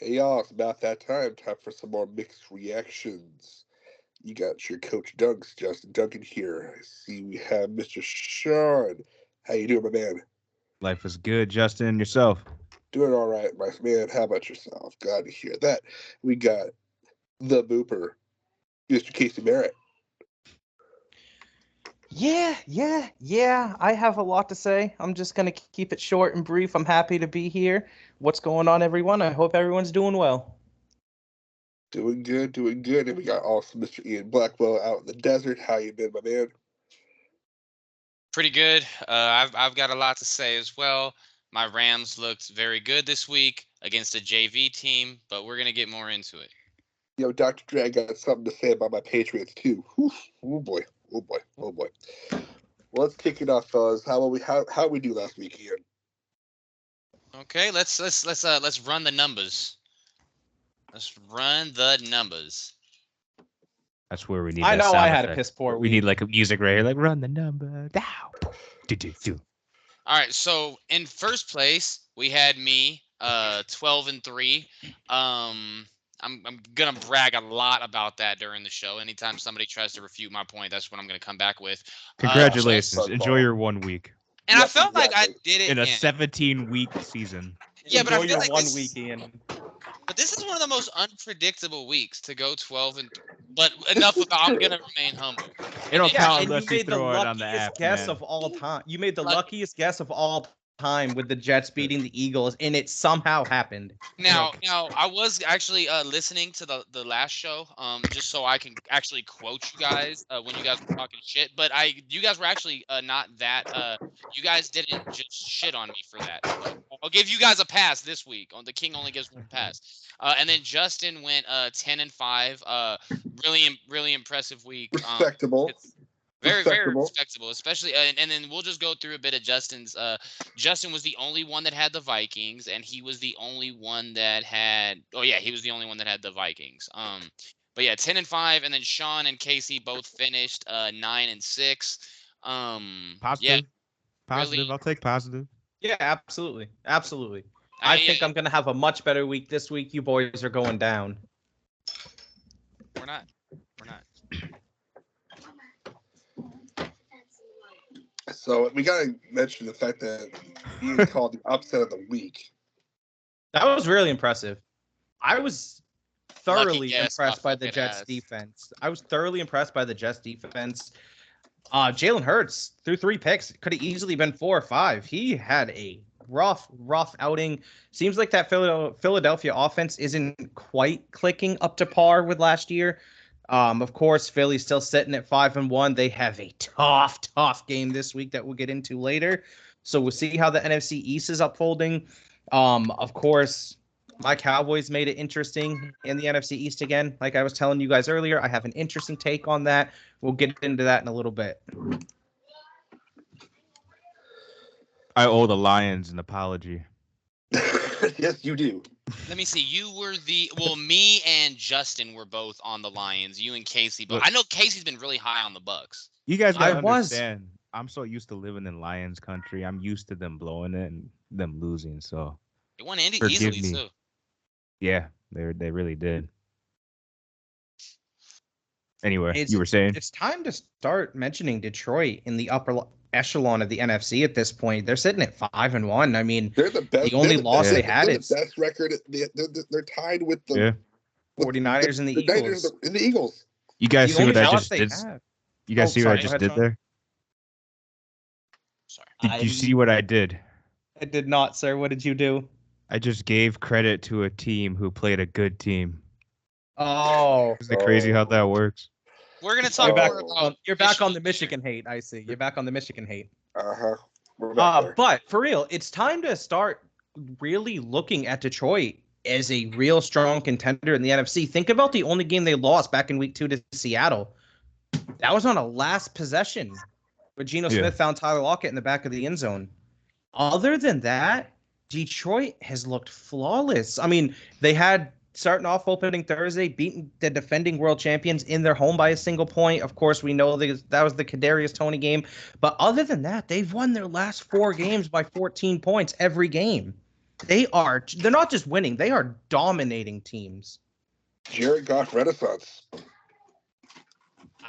Hey y'all, it's about that time. Time for some more mixed reactions. You got your Coach Dunks, Justin Duncan here. I see we have Mr. Sean. How you doing, my man? Life is good, Justin. Yourself? Doing all right, my man. How about yourself? Glad to hear that. We got the Booper, Mr. Casey Barrett. Yeah. I have a lot to say. I'm just going to keep it short and brief. I'm happy to be here. What's going on, everyone? I hope everyone's doing well. Doing good, doing good. And we got also Mr. Ian Blackwell out in the desert. How you been, my man? Pretty good. I've got a lot to say as well. My Rams looked very good this week against a JV team, but we're gonna get more into it. Yo, Dr. Dre, I got something to say about my Patriots too. Whew. Oh boy, oh boy, oh boy. Well, let's kick it off, fellas. How we do last week, Ian? Okay, let's run the numbers. Let's run the numbers. That's where we need. I that know sound I had a effect. piss poor We week. need like a music right here, like run the number down. Do. All right, so in first place we had me, 12-3. I'm gonna brag a lot about that during the show. Anytime somebody tries to refute my point, that's what I'm gonna come back with. Congratulations! Just- Enjoy your 1 week And I Yep, felt like I exactly. did it in a in. 17-week season. Yeah, but I Enjoy feel your like 1 week, Ian. But this is one of the most unpredictable weeks to go 12 but enough about I'm gonna remain humble. It don't Yeah, count and unless you you made the throw it on the luckiest app, guess man. of all time. You made the Lucky. luckiest guess of all time with the Jets beating the Eagles, and it somehow happened. Now I was actually listening to the last show, just so I can actually quote you guys when you guys were talking shit. But you guys were actually not that. You guys didn't just shit on me for that. So I'll give you guys a pass this week. On the King only gives one pass. And then Justin went 10-5. Really impressive week. Respectable. Very Respectable. respectable, especially and then we'll just go through a bit of Justin's. Justin was the only one that had the Vikings, and he was the only one that had. Oh yeah, he was the only one that had the Vikings. But yeah, 10-5, and then Sean and Casey both finished 9-6. Positive. Positive. really- I'll take positive. Yeah, absolutely. I think I'm gonna have a much better week this week. You boys are going down. we're not. We're not. So we gotta mention the fact that Ian called the upset of the week. That was really impressive. I was thoroughly guess, impressed my by the fucking Jets ass. defense. Jalen Hurts threw 3 picks. Could have easily been 4 or 5. He had a rough outing. Seems like that Philadelphia offense isn't quite clicking up to par with last year. Of course, Philly's still sitting at 5-1. They have a tough game this week that we'll get into later. So we'll see how the NFC East is unfolding. Of course, my Cowboys made it interesting in the NFC East again. Like I was telling you guys earlier, I have an interesting take on that. We'll get into that in a little bit. I owe the Lions an apology. Yes, you do. Let me see. You were me and Justin were both on the Lions. You and Casey, but Look. I know Casey's been really high on the Bucks. You guys I gotta was. understand. I'm so used to living in Lions country. I'm used to them blowing it and them losing. So It went Indy Forgive easily me. too. yeah, they really did. Anyway, you were saying It's time to start mentioning Detroit in the upper echelon of the NFC at this point. They're sitting at 5-1. I mean, They're the best. The only they're loss best- they had they're is- the best record. They're tied with the yeah. 49ers and the Niners Eagles. and the Eagles. You guys The see what only I loss just they did? have. You guys Oh, see what I sorry, go just ahead, did Sean. there? Sorry. Did you see what I did? I did not, sir. What did you do? I just gave credit to a team who played a good team. Oh, Isn't it crazy how that works? We're gonna talk You're back more about. you're back on the Michigan. Michigan hate. I see. You're back on the Michigan hate. Uh-huh. We're back there. But for real, it's time to start really looking at Detroit as a real strong contender in the NFC. Think about the only game they lost back in week 2 to Seattle. That was on a last possession where Geno Yeah. Smith found Tyler Lockett in the back of the end zone. Other than that, Detroit has looked flawless. I mean, they had starting off opening Thursday, beating the defending world champions in their home by a single point. Of course, we know that was the Kadarius Toney game. But other than that, they've won their last 4 games by 14 points every game. they're not just winning, they are dominating teams. Jared Goff Renaissance.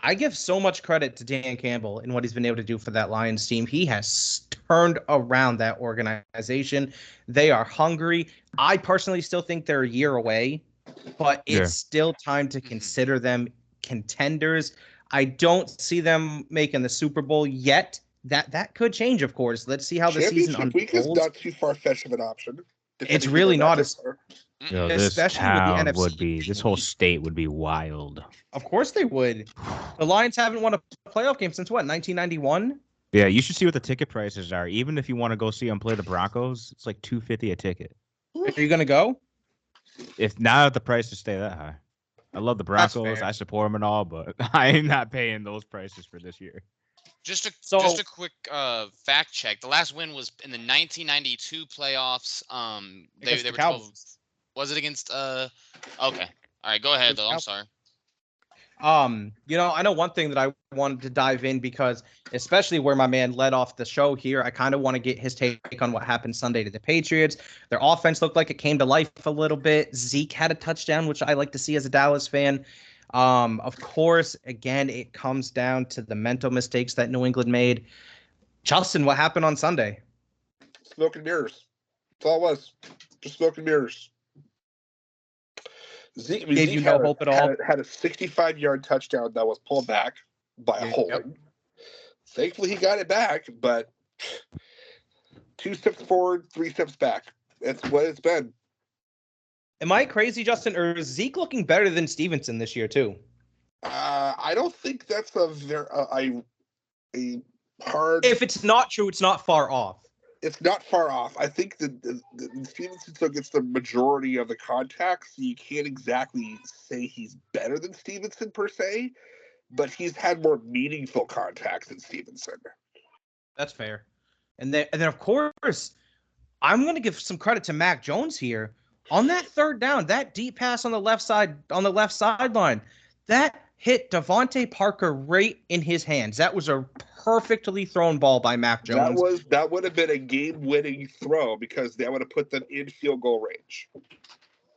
I give so much credit to Dan Campbell and what he's been able to do for that Lions team. He has turned around that organization. They are hungry. I personally still think they're a year away, but it's still time to consider them contenders. I don't see them making the Super Bowl yet. That could change, of course. Let's see how the season unfolds. Week is not too far-fetched of an option. It's really not as this town would be, this whole state would be wild. Of course they would. The Lions haven't won a playoff game since what, 1991? Yeah, you should see what the ticket prices are. Even if you want to go see them play the Broncos, it's like $250 a ticket. Are you gonna go? If now the prices stay that high. I love the Broncos. I support them and all, but I am not paying those prices for this year. Just a quick fact check. The last win was in the 1992 playoffs. They were 12. Was it against Okay. All right, go ahead though. I'm sorry. I know one thing that I wanted to dive in because especially where my man led off the show here, I kind of want to get his take on what happened Sunday to the Patriots. Their offense looked like it came to life a little bit. Zeke had a touchdown, which I like to see as a Dallas fan. Of course, again, it comes down to the mental mistakes that New England made. Justin, what happened on Sunday? Smoke and mirrors. That's all it was. Just smoke and mirrors. Zeke you no hope at all? Had a 65-yard touchdown that was pulled back by a holding. Yep. Thankfully, he got it back, but 2 steps forward, 3 steps back. That's what it's been. Am I crazy, Justin, or is Zeke looking better than Stevenson this year too? I don't think that's a hard. If it's not true, it's not far off. It's not far off. I think that Stevenson still gets the majority of the contacts. So you can't exactly say he's better than Stevenson per se, but he's had more meaningful contacts than Stevenson. That's fair. And then of course, I'm going to give some credit to Mac Jones here. On that third down, that deep pass on the left sideline, that hit Devontae Parker right in his hands. That was a perfectly thrown ball by Mac Jones. That would have been a game-winning throw because that would have put them in field goal range.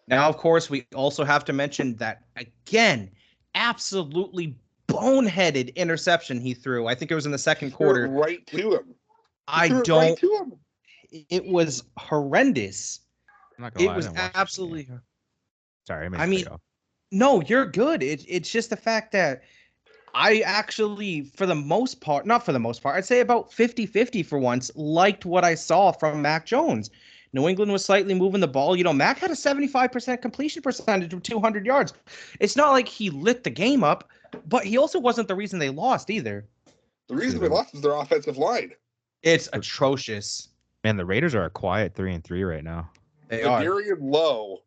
Now, of course, we also have to mention that, again, absolutely boneheaded interception he threw. I think it was in the second quarter. Right to him. Right to him. It was horrendous. I'm not gonna lie, it was absolutely. Sorry, I mean, no, you're good. It's just the fact that I actually, for the most part, not for the most part, I'd say about 50-50 for once, liked what I saw from Mac Jones. New England was slightly moving the ball. Mac had a 75% completion percentage of 200 yards. It's not like he lit the game up, but he also wasn't the reason they lost either. The reason they lost is their offensive line. It's atrocious. Man, the Raiders are a quiet 3-3 right now. They are. Darian Lowe.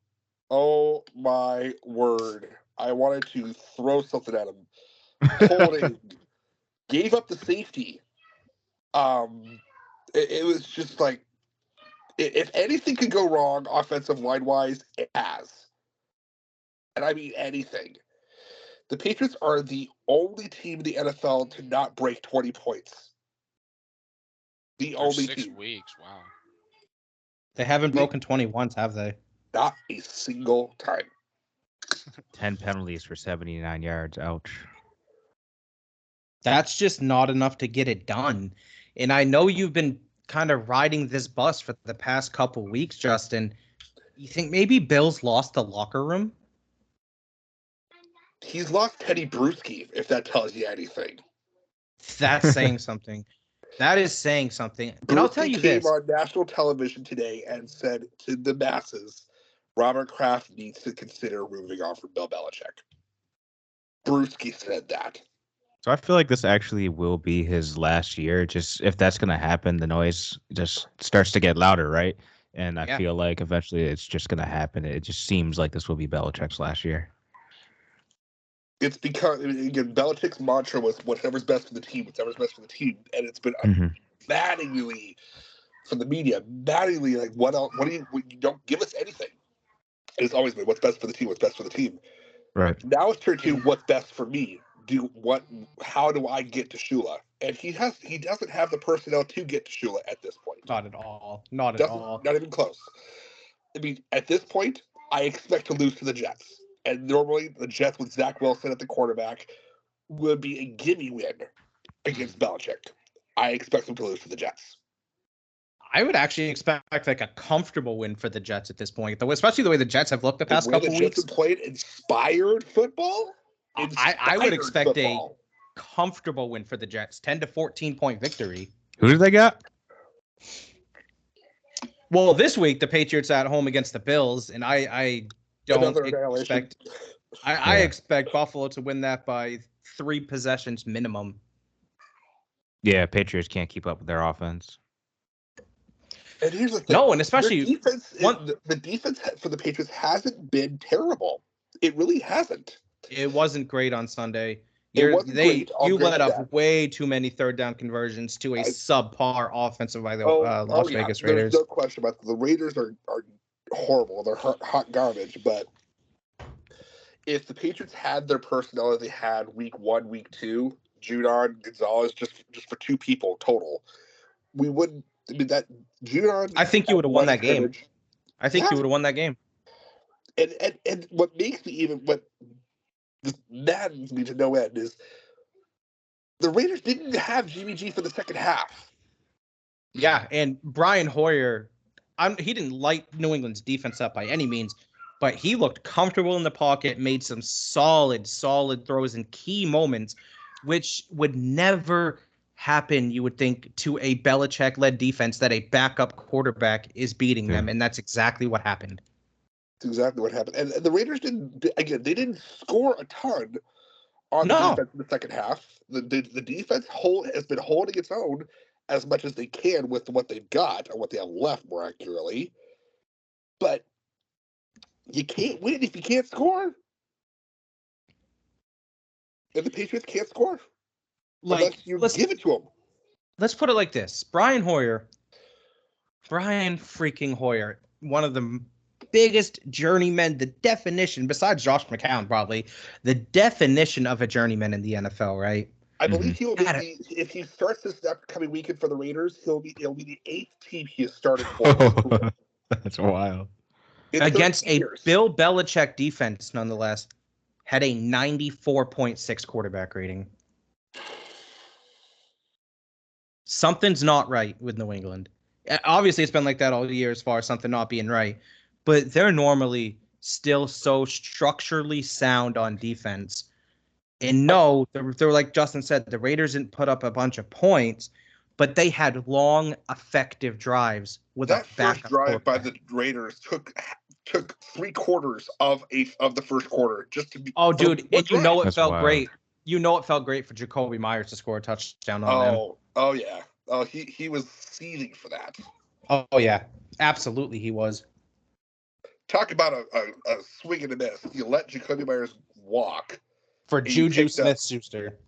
Oh my word. I wanted to throw something at him. Holding. Gave up the safety. It was just like, if anything could go wrong offensive line wise, it has. And I mean anything. The Patriots are the only team in the NFL to not break 20 points. The only 6 team. weeks. Wow. They haven't broken 20 once, have they? Not a single time. 10 penalties for 79 yards. Ouch. That's just not enough to get it done. And I know you've been kind of riding this bus for the past couple weeks, Justin. You think maybe Bill's lost the locker room? He's lost Teddy Bruschi, if that tells you anything. That's saying something. That is saying something. And I'll tell you this. He came on national television today and said to the masses, Robert Kraft needs to consider moving on from Bill Belichick. Bruschi said that. So I feel like this actually will be his last year. Just if that's going to happen, the noise just starts to get louder, right? And I feel like eventually it's just going to happen. It just seems like this will be Belichick's last year. It's because, again, Belichick's mantra was whatever's best for the team, whatever's best for the team. And it's been maddeningly, from the media, maddeningly, like, what else? You don't give us anything. And it's always been what's best for the team, what's best for the team. Right. Now it's turned to what's best for me. How do I get to Shula? And he doesn't have the personnel to get to Shula at this point. Not at all. Not at all. Not even close. I mean, at this point, I expect to lose to the Jets. And normally, the Jets with Zach Wilson at the quarterback would be a gimme win against Belichick. I expect them to lose to the Jets. I would actually expect like a comfortable win for the Jets at this point, though, especially the way the Jets have looked the past couple weeks. The Jets have played inspired football. I would expect football. A comfortable win for the Jets, 10 to 14 point victory. Who do they got? Well, this week the Patriots at home against the Bills, and I don't expect. I expect Buffalo to win that by 3 possessions minimum. Yeah, Patriots can't keep up with their offense. And here's the thing. No, and especially the defense for the Patriots hasn't been terrible. It really hasn't. It wasn't great on Sunday. You let up way too many third down conversions to a subpar offensive by the Las Vegas Raiders. There's no question about it. The Raiders are horrible. They're hot garbage. But if the Patriots had their personnel that they had week 1, week 2, Judon, Gonzalez, just for 2 people total, we wouldn't. I mean, that Judon. I think you would have won that game. I think you would have won that game. And what makes me what maddens me to no end is the Raiders didn't have Jimmy G for the second half. Yeah, and Brian Hoyer, he didn't light New England's defense up by any means, but he looked comfortable in the pocket, made some solid throws in key moments, which would never happen, you would think, to a Belichick-led defense that a backup quarterback is beating them, and that's exactly what happened. That's exactly what happened. And the Raiders didn't score a ton on the defense in the second half. The defense has been holding its own as much as they can with what they've got, or what they have left, more accurately. But you can't win if you can't score. And the Patriots can't score. Unless you give it to them. Let's put it like this. Brian freaking Hoyer, one of the biggest journeymen, the definition, besides Josh McCown probably, the definition of a journeyman in the NFL, right? I believe he will be, if he starts this upcoming weekend for the Raiders, he'll be the 8th team he has started for. That's wild. Against a Bill Belichick defense, nonetheless, had a 94.6 quarterback rating. Something's not right with New England. Obviously, it's been like that all year as far as something not being right. But they're normally still so structurally sound on defense. And no, they're like Justin said, the Raiders didn't put up a bunch of points, but they had long, effective drives with a backup. That first drive by the Raiders took 3/4 of the first quarter just to be. Oh, dude, and you know it felt great. You know it felt great for Jacoby Myers to score a touchdown on them. Oh yeah. Oh, he was seething for that. Oh yeah, absolutely he was. Talk about a swing and a miss. You let Jacoby Myers walk for Juju Smith-Schuster,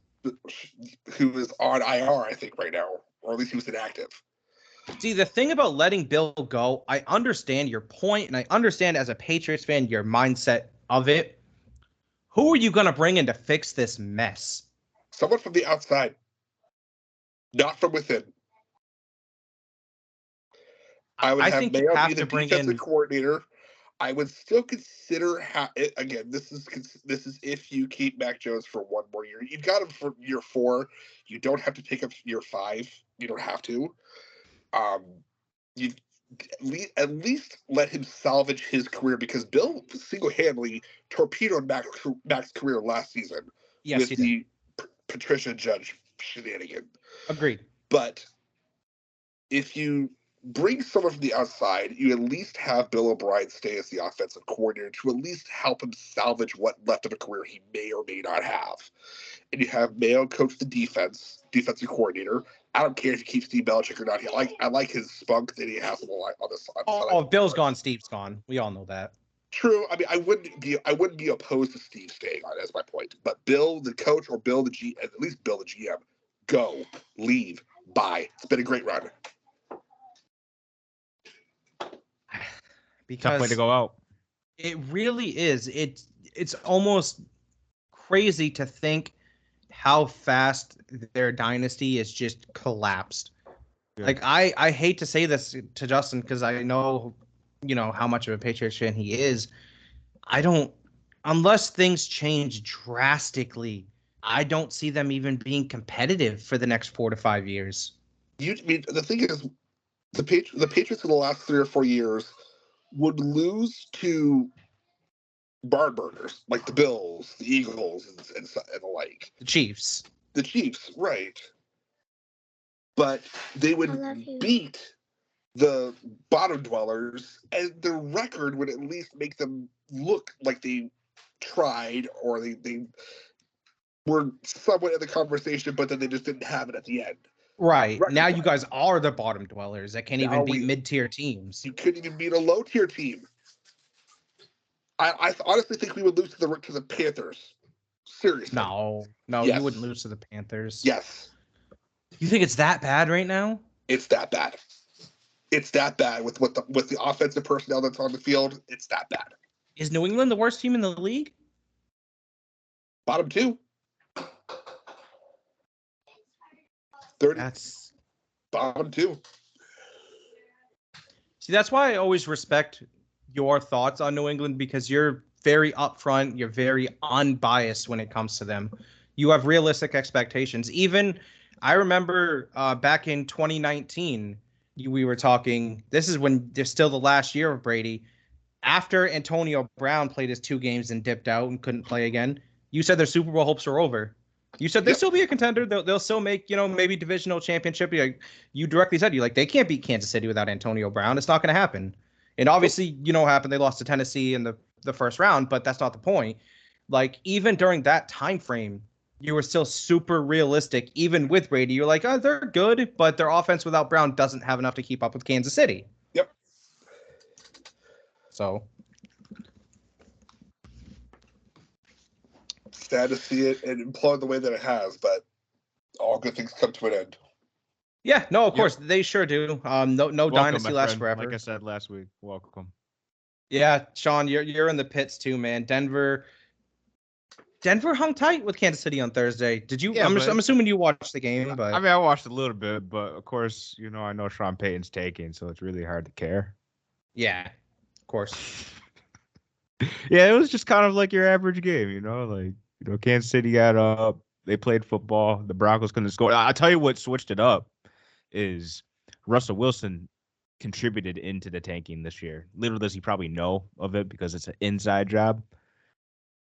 who is on IR, I think, right now, or at least he was inactive. See, the thing about letting Bill go, I understand your point, and I understand as a Patriots fan your mindset of it. Who are you going to bring in to fix this mess? Someone from the outside, not from within. I think Mayo be the defensive coordinator. I would still consider again. This is if you keep Mac Jones for one more year. You've got him for year 4. You don't have to take up year 5. You don't have to. You at least let him salvage his career, because Bill single-handedly torpedoed Mac's career last season with the Patricia Judge shenanigan. Agreed. But if you bring someone from the outside, you at least have Bill O'Brien stay as the offensive coordinator to at least help him salvage what left of a career he may or may not have. And you have Mayo coach the defensive coordinator. I don't care if you keep Steve Belichick or not. I like his spunk that he has on this side. Oh, Bill's gone, Steve's gone. We all know that. True. I mean, I wouldn't be opposed to Steve staying on. That's my point. But Bill, the coach, or Bill the GM, at least Bill the GM, go, leave, bye. It's been a great run. Because tough way to go out. It really is. It's almost crazy to think how fast their dynasty is just collapsed. Yeah. Like I hate to say this to Justin because I know, how much of a Patriots fan he is. Unless things change drastically, I don't see them even being competitive for the next 4 to 5 years. The thing is, the Patriots in the last 3 or 4 years would lose to barn burners like the Bills, the Eagles, and the like. The Chiefs, right? But they would beat the bottom dwellers, and their record would at least make them look like they tried or they were somewhat in the conversation, but then they just didn't have it at the end. Right. Now you guys are the bottom dwellers that can't even beat mid-tier teams. You couldn't even beat a low-tier team. I honestly think we would lose to the Panthers. Seriously. No, yes. You wouldn't lose to the Panthers. Yes. You think it's that bad right now? It's that bad. It's that bad with the offensive personnel that's on the field. It's that bad. Is New England the worst team in the league? Bottom 2. 30. That's bottom 2. See, that's why I always respect your thoughts on New England because you're very upfront, you're very unbiased when it comes to them. You have realistic expectations. Even I remember back in 2019, we were talking. This is when there's still the last year of Brady. After Antonio Brown played his 2 games and dipped out and couldn't play again, you said their Super Bowl hopes are over. You said they'll still be a contender. They'll still make, maybe divisional championship. You directly said they can't beat Kansas City without Antonio Brown. It's not going to happen. And obviously, what happened. They lost to Tennessee in the first round, but that's not the point. Like, even during that time frame, you were still super realistic. Even with Brady, you're like, oh, they're good, but their offense without Brown doesn't have enough to keep up with Kansas City. Yep. So. Sad to see it and implode the way that it has, but all good things come to an end. Yeah, no, of course they sure do. No dynasty lasts forever. Like I said last week, welcome. Yeah, Sean, you're in the pits too, man. Denver hung tight with Kansas City on Thursday. Did you? Yeah, I'm assuming you watched the game, but I watched a little bit, but of course, I know Sean Payton's taking, so it's really hard to care. Yeah, of course. Yeah, it was just kind of like your average game, Kansas City got up. They played football. The Broncos couldn't score. I'll tell you what switched it up is Russell Wilson contributed into the tanking this year. Little does he probably know of it because it's an inside job,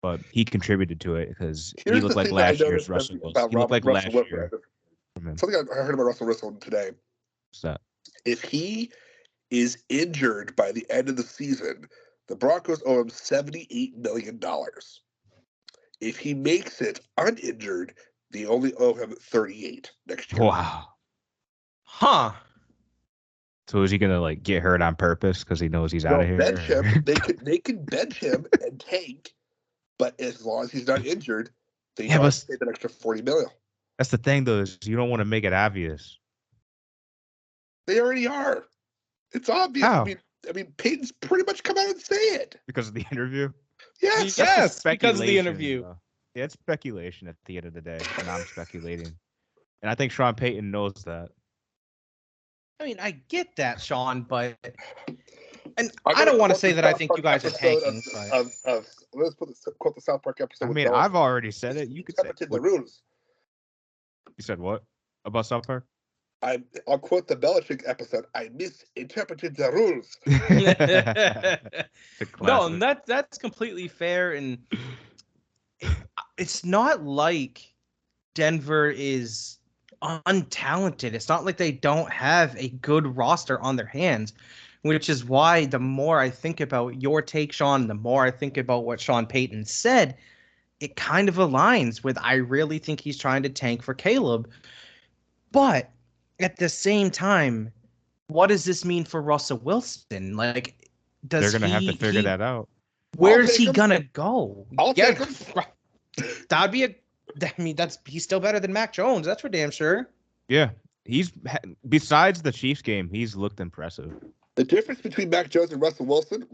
but he contributed to it because he looked like last year's Russell Wilson. He looked like last year. Something I heard about Russell Wilson today. What's that? If he is injured by the end of the season, the Broncos owe him $78 million. If he makes it uninjured, they only owe him $38 next year. Wow. Huh. So is he gonna get hurt on purpose because he knows he's out of here? Bench him. They could bench him and tank, but as long as he's not injured, they don't pay that extra $40 million. That's the thing, though, is you don't want to make it obvious. They already are. It's obvious. How? I mean, Peyton's pretty much come out and say it because of the interview. Yes, because of the interview. Yeah, it's speculation at the end of the day, and I'm speculating, and I think Sean Payton knows that. I mean, I get that, Sean, but I don't want to say that I think you guys are tanking. Let's quote the South Park episode. I mean, I've already said it. You could say the rules. You said what about South Park? I'll quote the Belichick episode. I misinterpreted the rules. No, and that's completely fair, and it's not like Denver is untalented. It's not like they don't have a good roster on their hands, which is why the more I think about your take, Sean, the more I think about what Sean Payton said, it kind of aligns with I really think he's trying to tank for Caleb. But at the same time, what does this mean for Russell Wilson? They're going to have to figure that out. Where's he going to go? I'll take him. That'd be he's still better than Mac Jones. That's for damn sure. Yeah. Besides the Chiefs game, he's looked impressive. The difference between Mac Jones and Russell Wilson,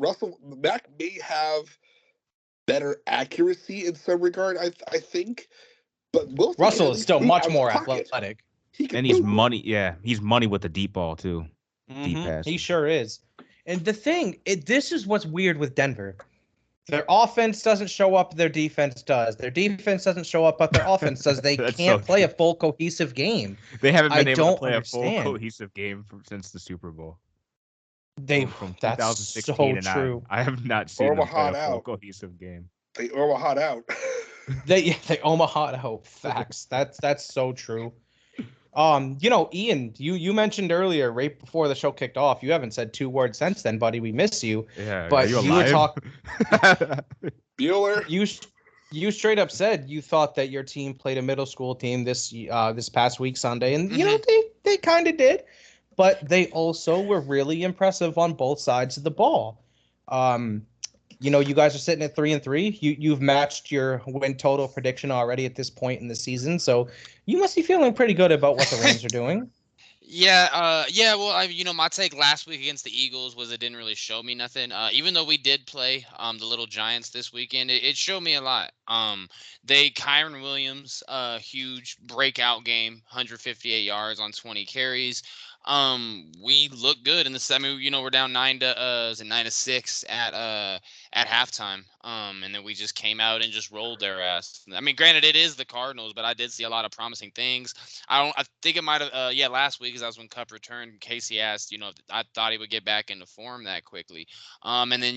Mac may have better accuracy in some regard, I think, But Wilson Russell is still move much out more the pocket. athletic. And he's money. Yeah, he's money with the deep ball too. Deep pass. He sure is. And the thing, this is what's weird with Denver. Their offense doesn't show up, their defense does. Their defense doesn't show up, but their offense does. They can't play a full cohesive game. They haven't been able to play a full cohesive game since the Super Bowl. From 2016 that's so true. I have not seen them play a full cohesive game. They Omaha out. they Omaha out. Facts. That's so true. Ian, you mentioned earlier, right before the show kicked off, you haven't said 2 words since then, buddy. We miss you. Yeah, but you were talking. Bueller. You straight up said you thought that your team played a middle school team this past week Sunday, and you know they kind of did, but they also were really impressive on both sides of the ball. You guys are sitting at 3-3. You've matched your win total prediction already at this point in the season, so you must be feeling pretty good about what the Rams are doing. Yeah. Well, my take last week against the Eagles was it didn't really show me nothing. Even though we did play the Little Giants this weekend, it showed me a lot. Kyren Williams, huge breakout game, 158 yards on 20 carries. We look good in the semi. We're down 9-6 at halftime. And then we just came out and just rolled their ass. I mean, granted, it is the Cardinals, but I did see a lot of promising things. I think it might have last week, because that was when Kupp returned. Casey asked, if I thought he would get back into form that quickly. And then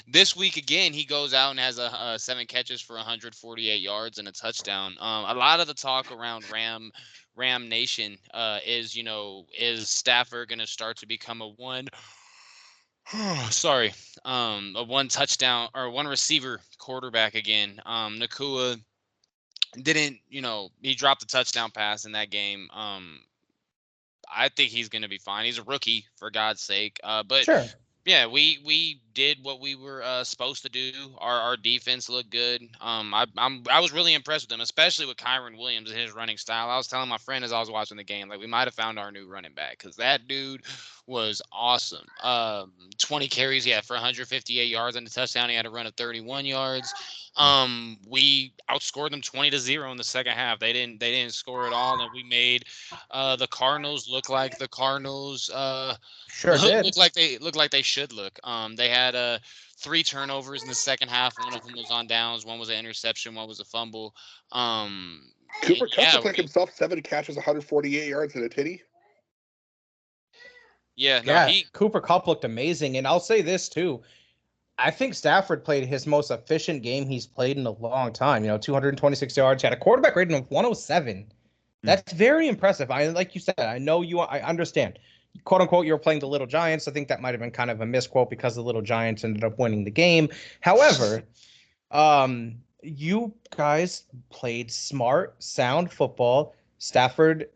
this week again, he goes out and has 7 catches for 148 yards and a touchdown. A lot of the talk around Ram Nation is Stafford going to start to become a one touchdown or one receiver quarterback again. Nakua didn't, he dropped the touchdown pass in that game. I think he's going to be fine. He's a rookie, for God's sake. But sure. Yeah, we did what we were supposed to do. Our defense looked good. I was really impressed with them, especially with Kyren Williams and his running style. I was telling my friend as I was watching the game, like, we might have found our new running back, because that dude was awesome. 20 carries, for 158 yards and a touchdown. He had a run of 31 yards. We outscored them 20-0 in the second half. They didn't score at all, and we made the Cardinals look like the Cardinals. Sure did. Look like they should look. They had 3 turnovers in the second half. One of them was on downs. One was an interception. One was a fumble. Cooper Kupp took himself 7 catches, 148 yards, and a titty. Cooper Kupp looked amazing, and I'll say this too. I think Stafford played his most efficient game he's played in a long time. 226 yards. He had a quarterback rating of 107. That's very impressive. Like you said, I understand. Quote unquote, you were playing the Little Giants. I think that might have been kind of a misquote, because the Little Giants ended up winning the game. However, you guys played smart, sound football. Stafford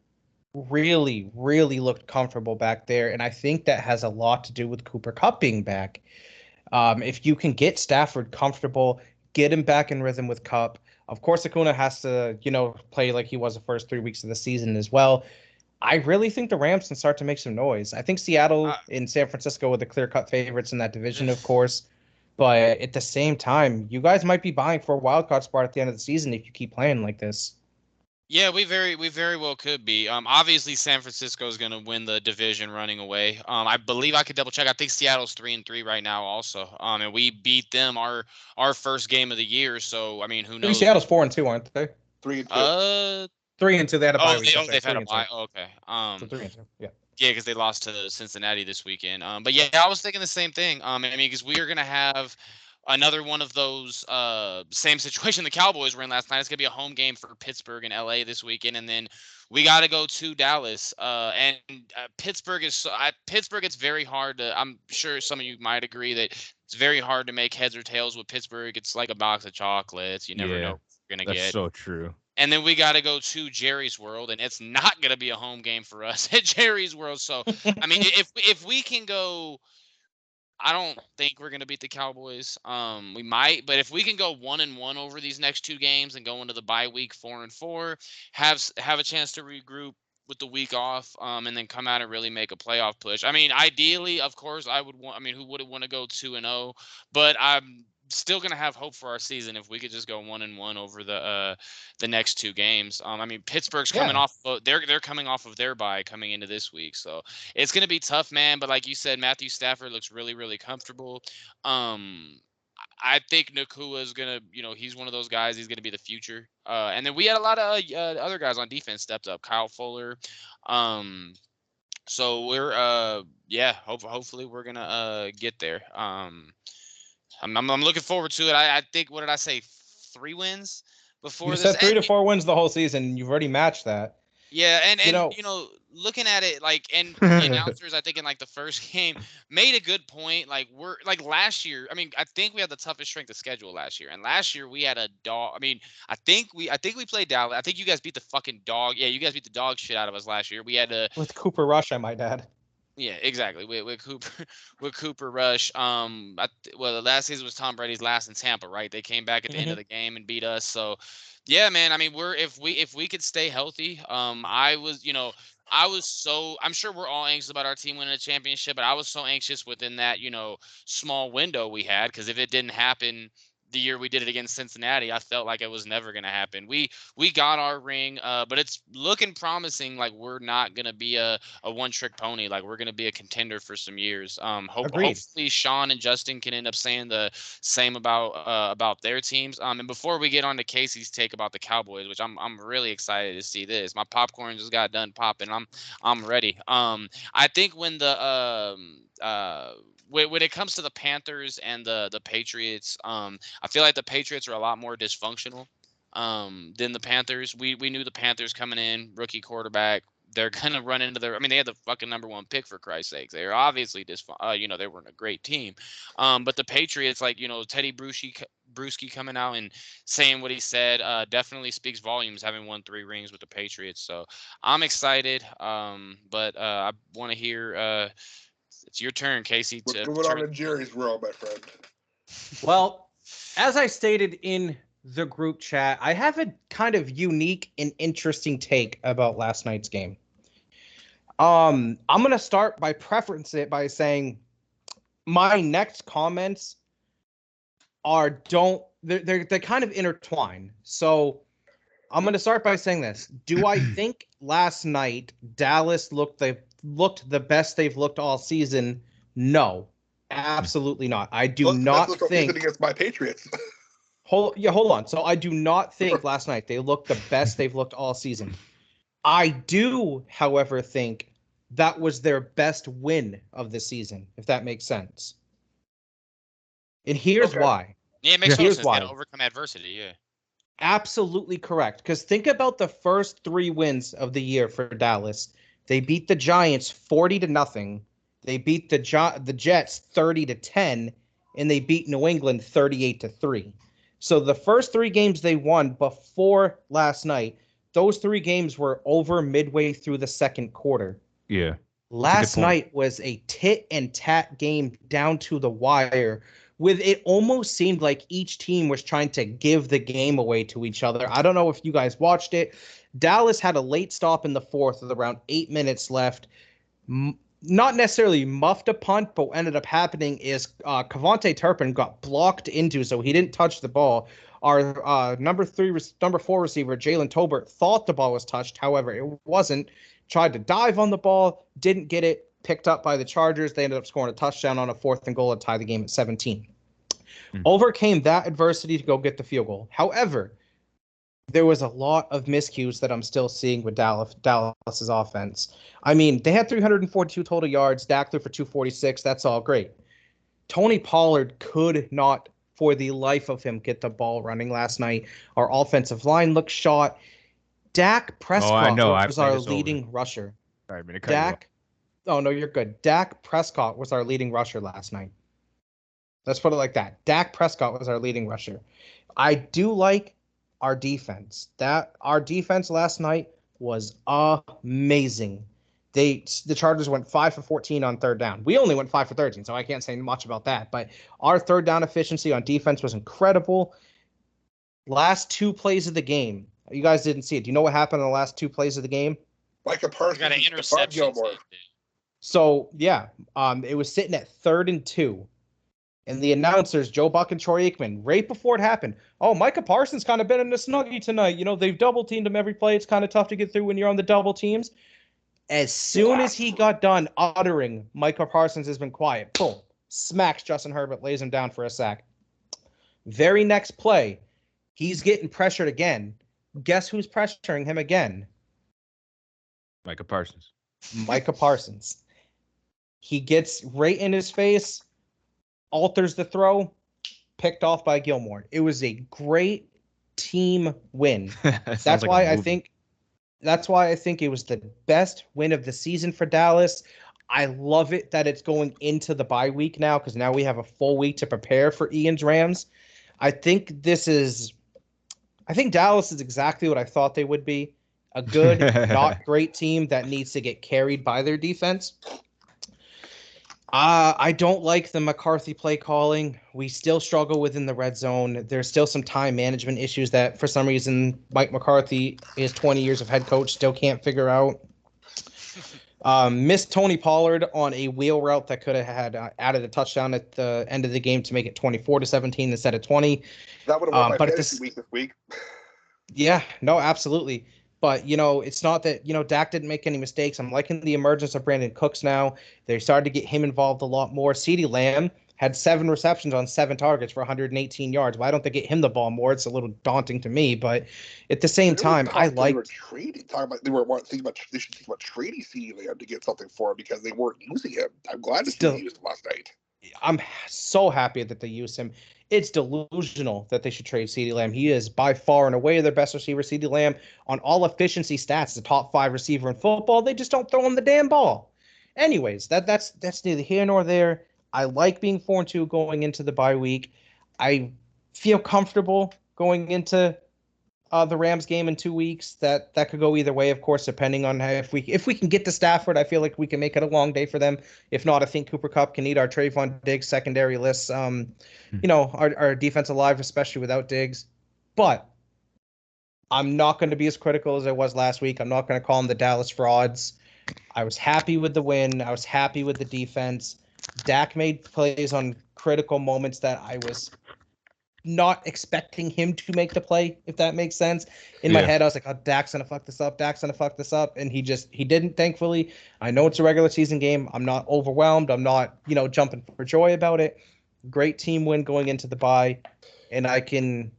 really, really looked comfortable back there, and I think that has a lot to do with Cooper Kupp being back. If you can get Stafford comfortable, get him back in rhythm with Kupp. Of course, Acuna has to, play like he was the first 3 weeks of the season as well. I really think the Rams can start to make some noise. I think Seattle and San Francisco are the clear-cut favorites in that division, of course. But at the same time, you guys might be buying for a wild card spot at the end of the season if you keep playing like this. Yeah, we very well could be. Obviously, San Francisco is going to win the division running away. I believe I could double check. I think Seattle's 3-3 right now, also. And we beat them our first game of the year. So I mean, who knows? Seattle's 4-2, aren't they? 3-2. 3-2. They had a bye. They've had a bye. Oh, okay. So 3-2. Yeah. Yeah, because they lost to Cincinnati this weekend. But yeah, I was thinking the same thing. Because we are going to have another one of those same situation the Cowboys were in last night. It's going to be a home game for Pittsburgh and LA this weekend. And then we got to go to Dallas. And Pittsburgh it's very hard to, I'm sure some of you might agree that it's very hard to make heads or tails with Pittsburgh. It's like a box of chocolates. You never know what you're going to get. That's so true. And then we got to go to Jerry's World, and it's not going to be a home game for us at Jerry's World. So, I mean, if we can go, I don't think we're going to beat the Cowboys. We might, but if we can go 1-1 over these next 2 games and go into the bye week 4-4, have a chance to regroup with the week off, and then come out and really make a playoff push. I mean, ideally, of course, I would want. I mean, who wouldn't want to go 2-0? But still gonna have hope for our season if we could just go 1-1 over the next 2 games. I mean, Pittsburgh's coming off. They're coming off of their bye coming into this week, so it's gonna be tough, man. But like you said, Matthew Stafford looks really, really comfortable. I think Nakua is gonna, he's one of those guys. He's gonna be the future. And then we had a lot of other guys on defense stepped up. Kyle Fuller. So we're hopefully we're gonna get there. I'm looking forward to it. I think, what did I say? 3 wins before you this. said 3 to 4 wins the whole season. You've already matched that. Yeah, and looking at it, like, and the announcers, I think in like the first game made a good point. Like, we're like last year. I mean, I think we had the toughest strength of schedule last year, and last year we had a dog. I mean, I think we played Dallas. I think you guys beat the fucking dog. Yeah, you guys beat the dog shit out of us last year. We had to with Cooper Rush, I might add. Yeah, exactly. With Cooper Rush. The last season was Tom Brady's last in Tampa, right? They came back at the end of the game and beat us. So, yeah, man. I mean, if we could stay healthy, I'm sure we're all anxious about our team winning a championship, but I was so anxious within that, small window we had, because if it didn't happen the year we did it against Cincinnati, I felt like it was never going to happen. We got our ring, but it's looking promising. Like, we're not going to be a one-trick pony. Like, we're going to be a contender for some years. Hopefully Sean and Justin can end up saying the same about their teams. And before we get on to Casey's take about the Cowboys, which I'm really excited to see this. My popcorn just got done popping. I'm ready. I think when when it comes to the Panthers and the Patriots, I feel like the Patriots are a lot more dysfunctional than the Panthers. We knew the Panthers coming in, rookie quarterback. They're gonna run into they had the fucking number 1 pick, for Christ's sakes. They're obviously they weren't a great team. But the Patriots, like, Teddy Bruschi coming out and saying what he said, definitely speaks volumes, having won 3 rings with the Patriots. So I'm excited. But I want to hear. It's your turn, Casey. What's going on in Jerry's world, my friend? Well, as I stated in the group chat, I have a kind of unique and interesting take about last night's game. I'm going to start by preference it by saying my next comments they're kind of intertwined. So I'm going to start by saying this. Do I think last night Dallas looked the best they've looked all season? No, absolutely not. I do not think against my Patriots. Hold on. So I do not think last night they looked the best they've looked all season. I do, however, think that was their best win of the season, if that makes sense. And here's why. Yeah, it makes sense. They had to overcome adversity, yeah. Absolutely correct. Because think about the first 3 wins of the year for Dallas. They beat the Giants 40-0. They beat the Jets 30-10, and they beat New England 38-3. So the first 3 games they won before last night, those 3 games were over midway through the second quarter. Yeah. Last night was a tit and tat game down to the wire. With it almost seemed like each team was trying to give the game away to each other. I don't know if you guys watched it. Dallas had a late stop in the 4th with around 8 minutes left. Not necessarily muffed a punt, but what ended up happening is Kevontae Turpin got blocked into, so he didn't touch the ball. Our number 4 receiver, Jalen Tolbert, thought the ball was touched. However, it wasn't. Tried to dive on the ball, didn't get it. Picked up by the Chargers. They ended up scoring a touchdown on a 4th and goal to tie the game at 17. Overcame that adversity to go get the field goal. However, there was a lot of miscues that I'm still seeing with Dallas's offense. I mean, they had 342 total yards. Dak threw for 246. That's all great. Tony Pollard could not, for the life of him, get the ball running last night. Our offensive line looked shot. Dak Prescott was our leading rusher. Sorry, Oh, no, you're good. Dak Prescott was our leading rusher last night. Let's put it like that. Dak Prescott was our leading rusher. I do like our defense. Our defense last night was amazing. The Chargers went 5 for 14 on 3rd down. We only went 5 for 13, so I can't say much about that. But our 3rd down efficiency on defense was incredible. Last 2 plays of the game. You guys didn't see it. Do you know what happened in the last 2 plays of the game? Micah Parsons got an interception. So, yeah, it was sitting at 3rd and 2. And the announcers, Joe Buck and Troy Aikman, right before it happened, oh, Micah Parsons kind of been in a snuggie tonight. You know, they've double teamed him every play. It's kind of tough to get through when you're on the double teams. As soon as he got done uttering Micah Parsons has been quiet, boom, smacks Justin Herbert, lays him down for a sack. Very next play, he's getting pressured again. Guess who's pressuring him again? Micah Parsons. Micah Parsons. He gets right in his face, alters the throw, picked off by Gilmore. It was a great team win. That's why I think it was the best win of the season for Dallas. I love it that it's going into the bye week now because now we have a full week to prepare for Ian's Rams. I think Dallas is exactly what I thought they would be. A good, not great team that needs to get carried by their defense. I don't like the McCarthy play calling. We still struggle within the red zone. There's still some time management issues that for some reason Mike McCarthy, his 20 years of head coach, still can't figure out. Missed Tony Pollard on a wheel route that could have had added a touchdown at the end of the game to make it 24-17 instead of 20. That would have won my fantasy week this week. Yeah, no, absolutely. But, it's not that, Dak didn't make any mistakes. I'm liking the emergence of Brandon Cooks now. They started to get him involved a lot more. CeeDee Lamb had 7 receptions on 7 targets for 118 yards. Why don't they get him the ball more? It's a little daunting to me. But at the same time, I like. They were thinking about trading CeeDee Lamb to get something for him because they weren't using him. I'm glad to see they used him last night. I'm so happy that they used him. It's delusional that they should trade CeeDee Lamb. He is by far and away their best receiver. CeeDee Lamb, on all efficiency stats, the top 5 receiver in football. They just don't throw him the damn ball. Anyways, that's neither here nor there. I like being 4-2 going into the bye week. I feel comfortable going into the Rams game in 2 weeks. That could go either way, of course, depending on if we can get to Stafford. I feel like we can make it a long day for them. If not, I think Cooper Kupp can eat our Trayvon Diggs secondary lists. Our defensive line, especially without Diggs. But I'm not going to be as critical as I was last week. I'm not going to call them the Dallas frauds. I was happy with the win. I was happy with the defense. Dak made plays on critical moments that I was not expecting him to make the play, if that makes sense. In my head, I was like, oh, Dak's going to fuck this up. Dak's going to fuck this up. And he didn't, thankfully. I know it's a regular season game. I'm not overwhelmed. I'm not, jumping for joy about it. Great team win going into the bye. And I can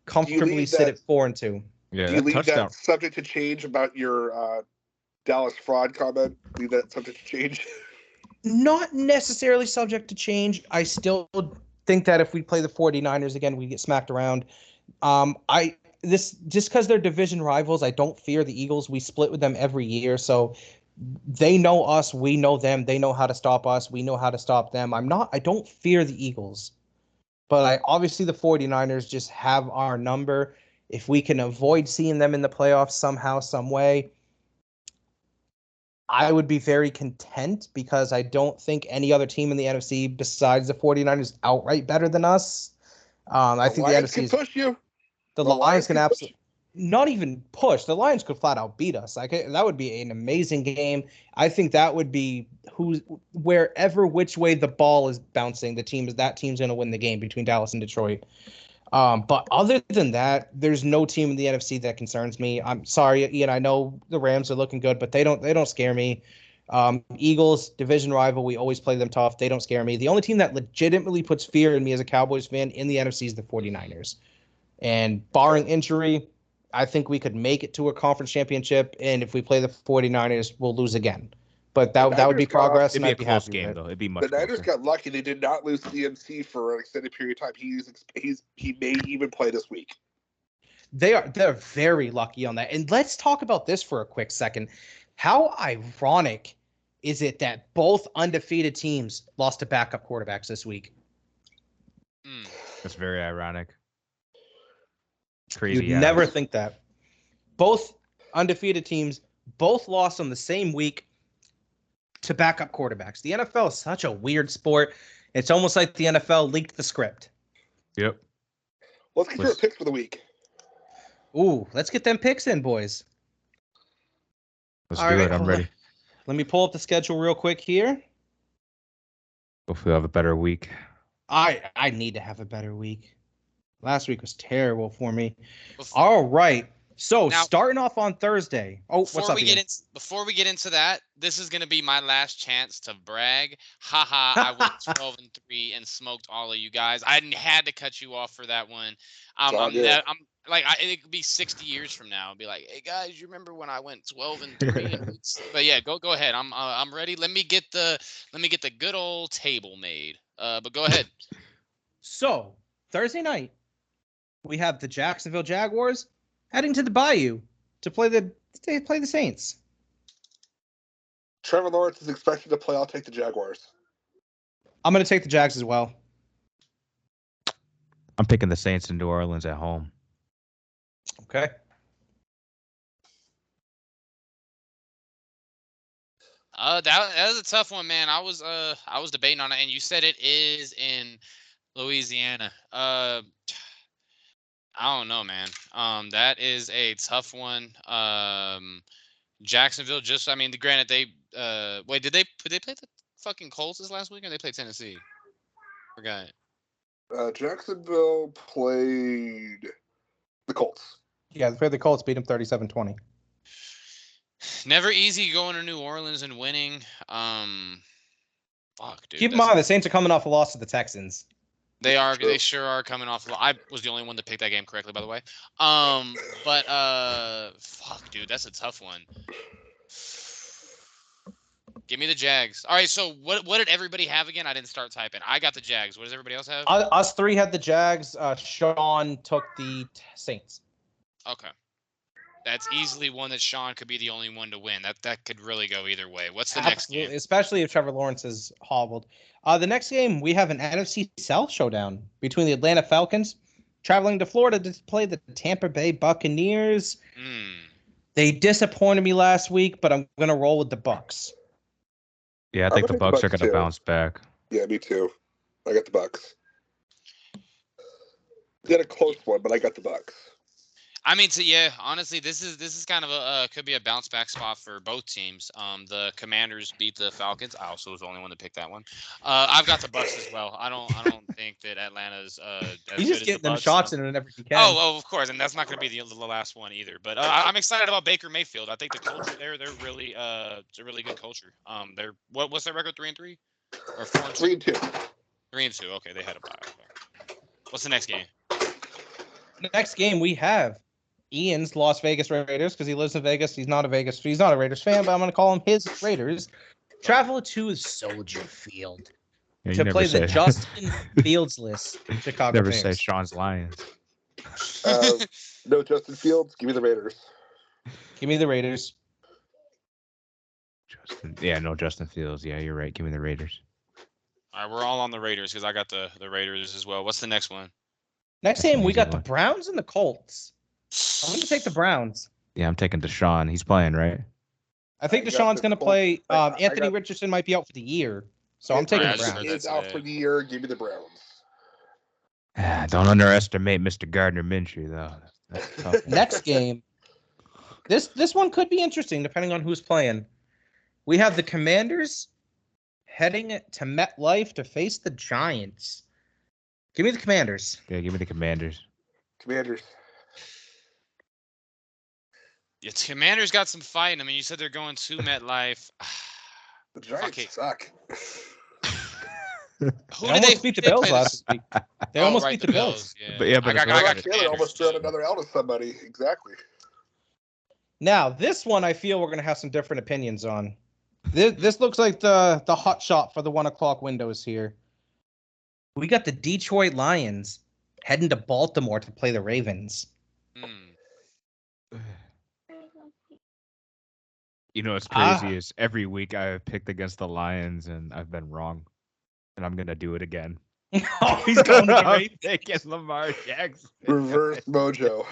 comfortably sit at 4-2. Yeah, do you leave that subject to change about your Dallas fraud comment? Leave that subject to change? Not necessarily subject to change. I still think that if we play the 49ers again, we get smacked around. Just because they're division rivals, I don't fear the Eagles. We split with them every year, so they know us, we know them. They know how to stop us, we know how to stop them. I don't fear the Eagles, but obviously the 49ers just have our number. If we can avoid seeing them in the playoffs somehow, some way, I would be very content because I don't think any other team in the NFC besides the 49ers is outright better than us. I think the NFC can push you. The Lions can absolutely not even push. The Lions could flat out beat us. That would be an amazing game. I think that would be which way the ball is bouncing, that team's going to win the game between Dallas and Detroit. But other than that, there's no team in the NFC that concerns me. I'm sorry, Ian. I know the Rams are looking good, but they don't scare me. Eagles, division rival, we always play them tough. They don't scare me. The only team that legitimately puts fear in me as a Cowboys fan in the NFC is the 49ers. And barring injury, I think we could make it to a conference championship. And if we play the 49ers, we'll lose again. But that would be progress. It'd be a close game, though. It'd be much. The Niners got lucky; they did not lose to the MC for an extended period of time. He may even play this week. They're very lucky on that. And let's talk about this for a quick second. How ironic is it that both undefeated teams lost to backup quarterbacks this week? That's very ironic. Crazy. You'd never think that. Both undefeated teams both lost on the same week to backup quarterbacks. The NFL is such a weird sport. It's almost like the NFL leaked the script. Yep. Let's get your picks for the week. Ooh, let's get them picks in, boys. Let's do it. I'm ready. Let me pull up the schedule real quick here. Hopefully, I'll have a better week. I need to have a better week. Last week was terrible for me. All right. So Now, starting off on Thursday. Oh, what's up? Before we get into that, this is gonna be my last chance to brag. Haha, I went 12-3 and smoked all of you guys. I had to cut you off for that one. It could be 60 years from now. I'll be like, hey guys, you remember when I went 12-3? But yeah, go ahead. I'm ready. Let me get the good old table made. But go ahead. So Thursday night, we have the Jacksonville Jaguars heading to the Bayou to play the Saints. Trevor Lawrence is expected to play. I'll take the Jaguars. I'm going to take the Jags as well. I'm picking the Saints in New Orleans at home. Okay. That was a tough one, man. I was debating on it, and you said it is in Louisiana. I don't know, man. That is a tough one. Jacksonville granted they wait, did they play the fucking Colts this last week or they played Tennessee? Forgot. Jacksonville played the Colts. Yeah, they played the Colts, beat them 37-20. Never easy going to New Orleans and winning. Fuck, dude. Keep in mind the Saints are coming off a loss to the Texans. They are. They sure are coming off. I was the only one to pick that game correctly, by the way. Fuck, dude, that's a tough one. Give me the Jags. All right. So what did everybody have again? I didn't start typing. I got the Jags. What does everybody else have? Us three had the Jags. Sean took the Saints. Okay. That's easily one that Sean could be the only one to win. That could really go either way. What's the next game? Especially if Trevor Lawrence is hobbled. The next game, we have an NFC South showdown between the Atlanta Falcons traveling to Florida to play the Tampa Bay Buccaneers. They disappointed me last week, but I'm going to roll with the Bucs. Yeah, I think the Bucs are going to bounce back. Yeah, me too. I got the Bucs. They had a close one, but I got the Bucs. I mean, yeah, honestly, this is kind of could be a bounce back spot for both teams. The Commanders beat the Falcons. I also was the only one to pick that one. I've got the Bucs as well. I don't think that Atlanta's He's just getting them shots in whenever he can. Oh, of course, and that's not going to be the last one either. But I'm excited about Baker Mayfield. I think the culture there, they're really it's a really good culture. They're what's their record? 3-3 or 4-2? 3-2. 3-2. Okay, they had a bye. Okay. What's the next game? The next game we have Ian's Las Vegas Raiders, because he lives in Vegas. He's not a Raiders fan, but I'm going to call him his Raiders. Travel to Soldier Field to play the Justin Fields-less Chicago Bears. Never say Sean's Lions. No Justin Fields. Give me the Raiders. Give me the Raiders. No Justin Fields. Yeah, you're right. Give me the Raiders. All right, we're all on the Raiders because I got the Raiders as well. What's the next one? Next game, we got the Browns and the Colts. I'm going to take the Browns. Yeah, I'm taking Deshaun. He's playing, right? I think Deshaun's going to play. Anthony Richardson might be out for the year, so I'm taking the Browns. He is out for the year. Give me the Browns. Don't underestimate Mr. Gardner Minshew, though. Next game. This one could be interesting depending on who's playing. We have the Commanders heading to MetLife to face the Giants. Give me the Commanders. Yeah, give me the Commanders. Commanders. Yeah, Commanders got some fighting. I mean, you said they're going to MetLife. The Giants suck. Who did they beat the Bills last week? They almost beat the Bills. Yeah. But I got almost thrown another L to somebody. Exactly. Now, this one I feel we're going to have some different opinions on. This looks like the hot shot for the 1 o'clock windows here. We got the Detroit Lions heading to Baltimore to play the Ravens. You know what's crazy is every week I have picked against the Lions and I've been wrong. And I'm going to do it again. Oh, he's going to the Ravens. Against Lamar Jackson. Reverse mojo.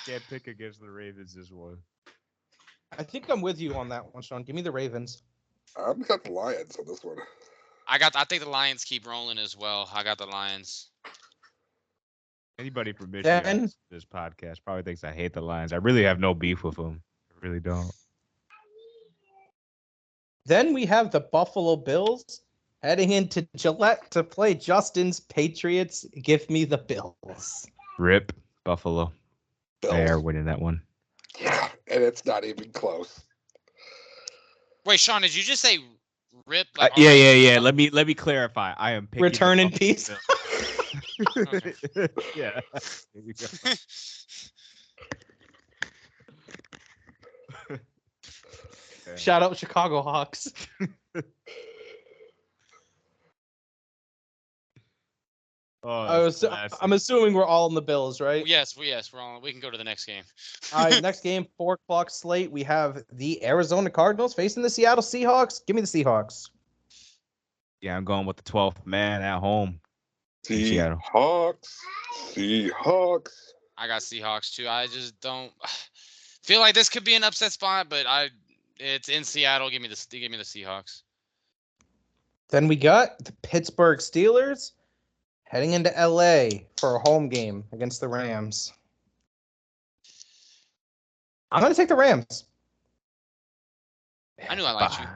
Can't pick against the Ravens this one. I think I'm with you on that one, Sean. Give me the Ravens. I've got the Lions on this one. I think the Lions keep rolling as well. I got the Lions. Anybody from Michigan on this podcast probably thinks I hate the Lions. I really have no beef with them. I really don't. Then we have the Buffalo Bills Heading into Gillette to play Justin's Patriots. Give me the Bills. Rip Buffalo. Bills. They are winning that one. Yeah, and it's not even close. Wait, Sean, did you just say rip? Yeah. Let me clarify. I am picking Return in peace. Okay. Yeah. There you go. Shout out Chicago Hawks. Oh, I'm assuming we're all in the Bills, right? Yes, we're on. We can go to the next game. All right, next game, 4:00 slate. We have the Arizona Cardinals facing the Seattle Seahawks. Give me the Seahawks. Yeah, I'm going with the 12th man at home. Seattle. Seahawks. I got Seahawks too. I just don't feel like this could be an upset spot, but it's in Seattle. Give me the Seahawks. Then we got the Pittsburgh Steelers heading into LA for a home game against the Rams. I'm going to take the Rams. I knew I liked you.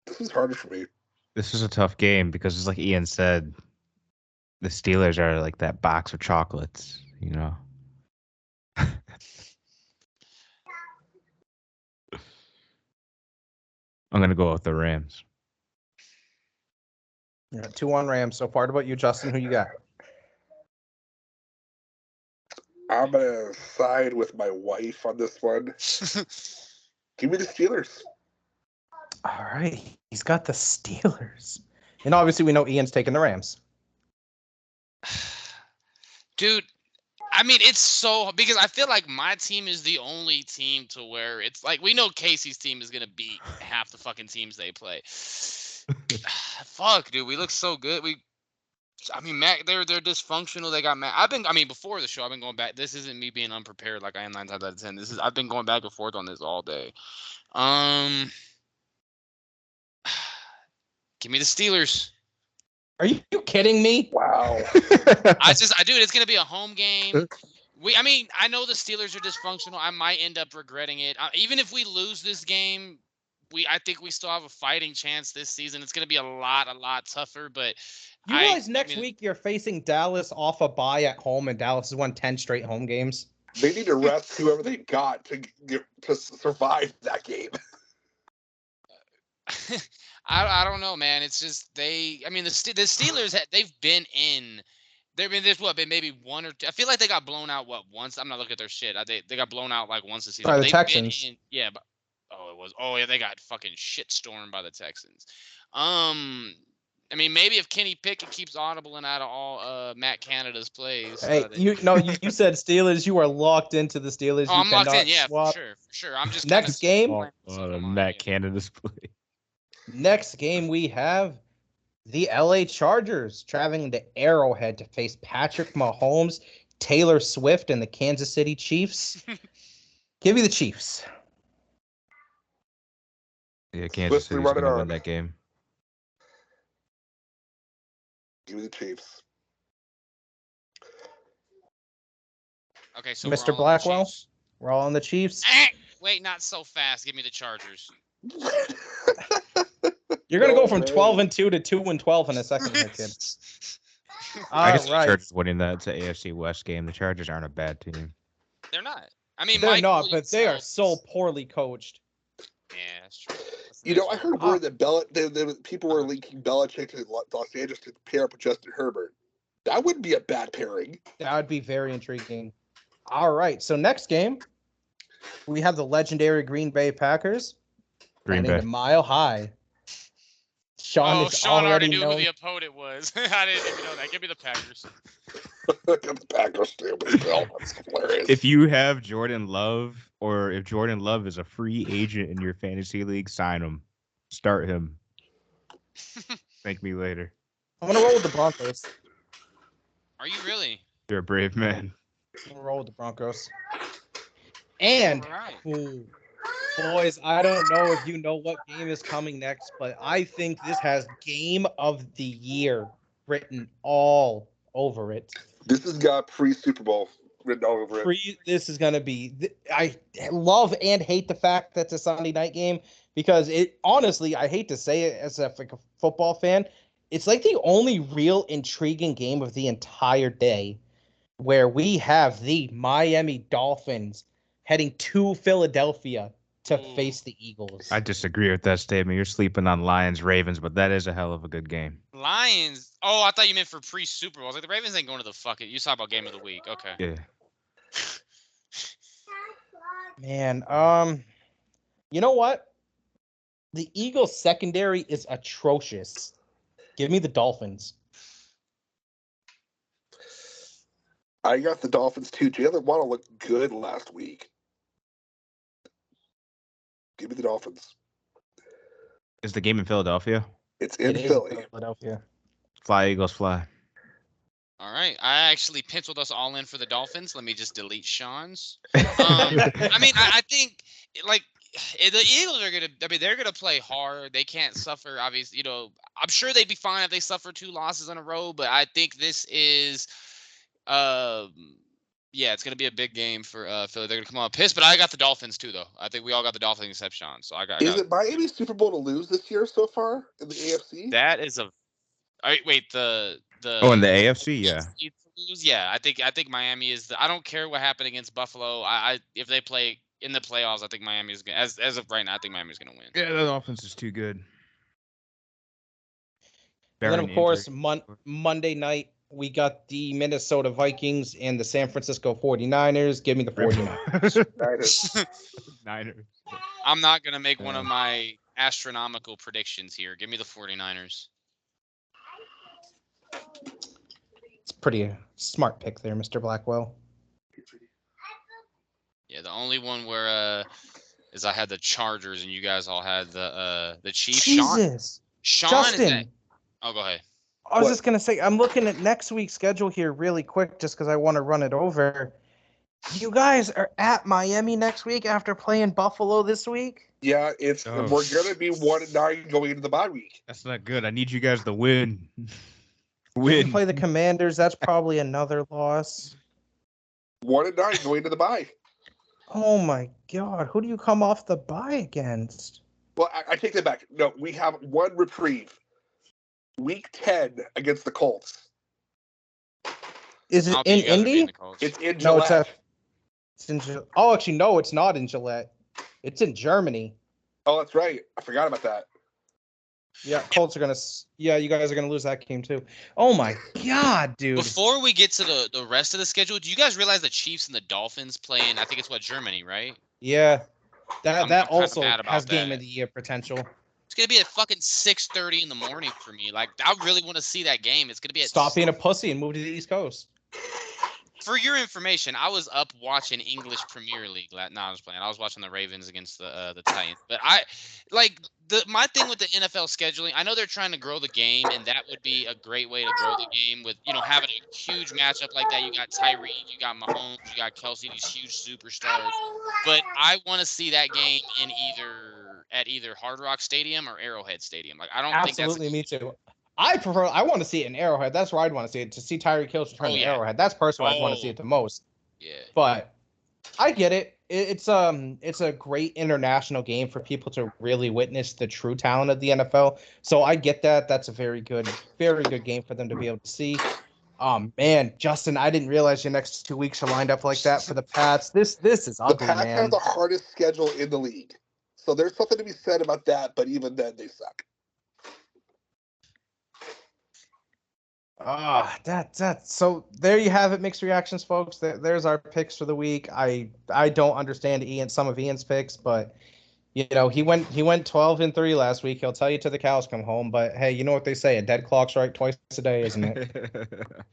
This is harder for me. This is a tough game because, it's like Ian said, the Steelers are like that box of chocolates, you know. I'm gonna go with the Rams. Yeah, 2-1 Rams so far. What about you, Justin? Who you got? I'm gonna side with my wife on this one. Give me the Steelers. All right, he's got the Steelers, and obviously we know Ian's taking the Rams. Dude, I mean, it's so because I feel like my team is the only team to where it's like we know Casey's team is gonna beat half the fucking teams they play. Fuck, dude, we look so good. Matt, they're dysfunctional. They got Matt. Before the show, I've been going back. This isn't me being unprepared like I am 9 times out of 10. I've been going back and forth on this all day. Give me the Steelers. Are you kidding me? Wow. Dude, it's gonna be a home game. I know the Steelers are dysfunctional. I might end up regretting it. Even if we lose this game, I think we still have a fighting chance this season. It's gonna be a lot tougher. But you realize next week you're facing Dallas off a bye at home, and Dallas has won 10 straight home games. They need to rest whoever they got to survive that game. I don't know, man. It's just the Steelers they've been in. There's been maybe one or two. I feel like they got blown out once. I'm not looking at their shit. They got blown out like once this season. By the Texans. They got fucking shit stormed by the Texans. Maybe if Kenny Pickett keeps audibling out of all Matt Canada's plays. Hey, you said Steelers. You are locked into the Steelers. Oh, I'm locked in. Yeah, for sure. I'm just next game. Matt Canada's play. Next game, we have the LA Chargers traveling to Arrowhead to face Patrick Mahomes, Taylor Swift, and the Kansas City Chiefs. Give me the Chiefs. Yeah, Kansas City's going to win that game. Give me the Chiefs. Okay, so Mr. Blackwell, we're all on the Chiefs. Wait, not so fast. Give me the Chargers. You're gonna go from 12-2 to 2-12 in a second, here, kid. I guess the Chargers winning that to AFC West game. The Chargers aren't a bad team. They're not. They're not, but they are so poorly coached. Yeah, that's true. I heard word that people were linking Belichick to Los Angeles to pair up with Justin Herbert. That wouldn't be a bad pairing. That would be very intriguing. All right, so next game, we have the legendary Green Bay Packers. Green Bay. Mile High. Sean already knew who the opponent was. I didn't even know that. Give me the Packers. The Packers too. That's hilarious. If you have Jordan Love, or if Jordan Love is a free agent in your fantasy league, sign him. Start him. Thank me later. I'm going to roll with the Broncos. Are you really? You're a brave man. I'm going to roll with the Broncos. And, boys, I don't know if you know what game is coming next, but I think this has Game of the Year written all over it. This has got pre-Super Bowl written all over it. This is going to be. I love and hate the fact that it's a Sunday night game because it honestly, I hate to say it as a football fan, it's like the only real intriguing game of the entire day where we have the Miami Dolphins heading to Philadelphia to face the Eagles. I disagree with that statement. You're sleeping on Lions, Ravens, but that is a hell of a good game. Lions. Oh, I thought you meant for pre-Super Bowl. I was like, the Ravens ain't going to the fucking. You talk about game of the week. Okay. Yeah. Man, you know what? The Eagles secondary is atrocious. Give me the Dolphins. I got the Dolphins too. Jalen Waddle looked good last week. Give me the Dolphins. Is the game in Philadelphia? It's in Philly. Philadelphia. Fly, Eagles, fly. All right. I actually penciled us all in for the Dolphins. Let me just delete Sean's. I mean, I think like the Eagles are gonna. I mean, they're gonna play hard. They can't suffer. Obviously, you know, I'm sure they'd be fine if they suffer 2 losses in a row. But I think this is, yeah, it's gonna be a big game for Philly. They're gonna come out pissed. But I got the Dolphins too, though. I think we all got the Dolphins except Sean. So I got. Is it Miami's Super Bowl to lose this year so far in the AFC? That is a. Wait, the. Oh, in the AFC, yeah. Yeah, I think Miami is. I don't care what happened against Buffalo. I if they play in the playoffs, I think Miami is gonna. As of right now, I think Miami's gonna win. Yeah, the offense is too good. And then of course, Monday night we got the Minnesota Vikings and the San Francisco 49ers. Give me the 49ers. Niners. I'm not gonna make one of my astronomical predictions here. Give me the 49ers. It's pretty smart pick there, Mr. Blackwell. Yeah, the only one where is I had the Chargers and you guys all had the Chiefs. Jesus. Sean Justin. Oh, go ahead. I was just gonna say I'm looking at next week's schedule here really quick just because I want to run it over. You guys are at Miami next week after playing Buffalo this week? Yeah, we're gonna be 1-9 going into the bye week. That's not good. I need you guys to win. We play the Commanders. That's probably another loss. 1-9 going to the bye. Oh my God! Who do you come off the bye against? Well, I take that back. No, we have one reprieve. Week 10 against the Colts. Is it in Indy? It's in Gillette. No, it's in. Oh, actually, no, it's not in Gillette. It's in Germany. Oh, that's right. I forgot about that. Yeah, Colts are gonna. Yeah, you guys are gonna lose that game too. Oh my God, dude! Before we get to the rest of the schedule, do you guys realize the Chiefs and the Dolphins playing? I think it's Germany, right? Yeah, that I'm also mad about has game that. of the year potential. It's gonna be at fucking 6:30 in the morning for me. Like, I really want to see that game. It's gonna be at. Stop being a pussy and move to the East Coast. For your information, I was up watching English Premier League. No, I was playing. I was watching the Ravens against the Titans. But my thing with the NFL scheduling. I know they're trying to grow the game, and that would be a great way to grow the game with having a huge matchup like that. You got Tyreek, you got Mahomes, you got Kelsey, these huge superstars. But I want to see that game in either Hard Rock Stadium or Arrowhead Stadium. Like, I don't think that's absolutely me too. I want to see it in Arrowhead. That's where I'd want to see it. To see Tyreek Hill return to Arrowhead. That's personally I'd want to see it the most. Yeah. But I get it. It's a great international game for people to really witness the true talent of the NFL. So I get that. That's a very good game for them to be able to see. Man, Justin, I didn't realize your next 2 weeks are lined up like that for the Pats. This is ugly, the Pats man. have the hardest schedule in the league. So there's something to be said about that, but even then they suck. So there you have it, mixed reactions, folks. There's our picks for the week. I don't understand some of Ian's picks, but he went 12-3 last week. He'll tell you till the cows come home. But hey, you know what they say? A dead clock's right twice a day, isn't it?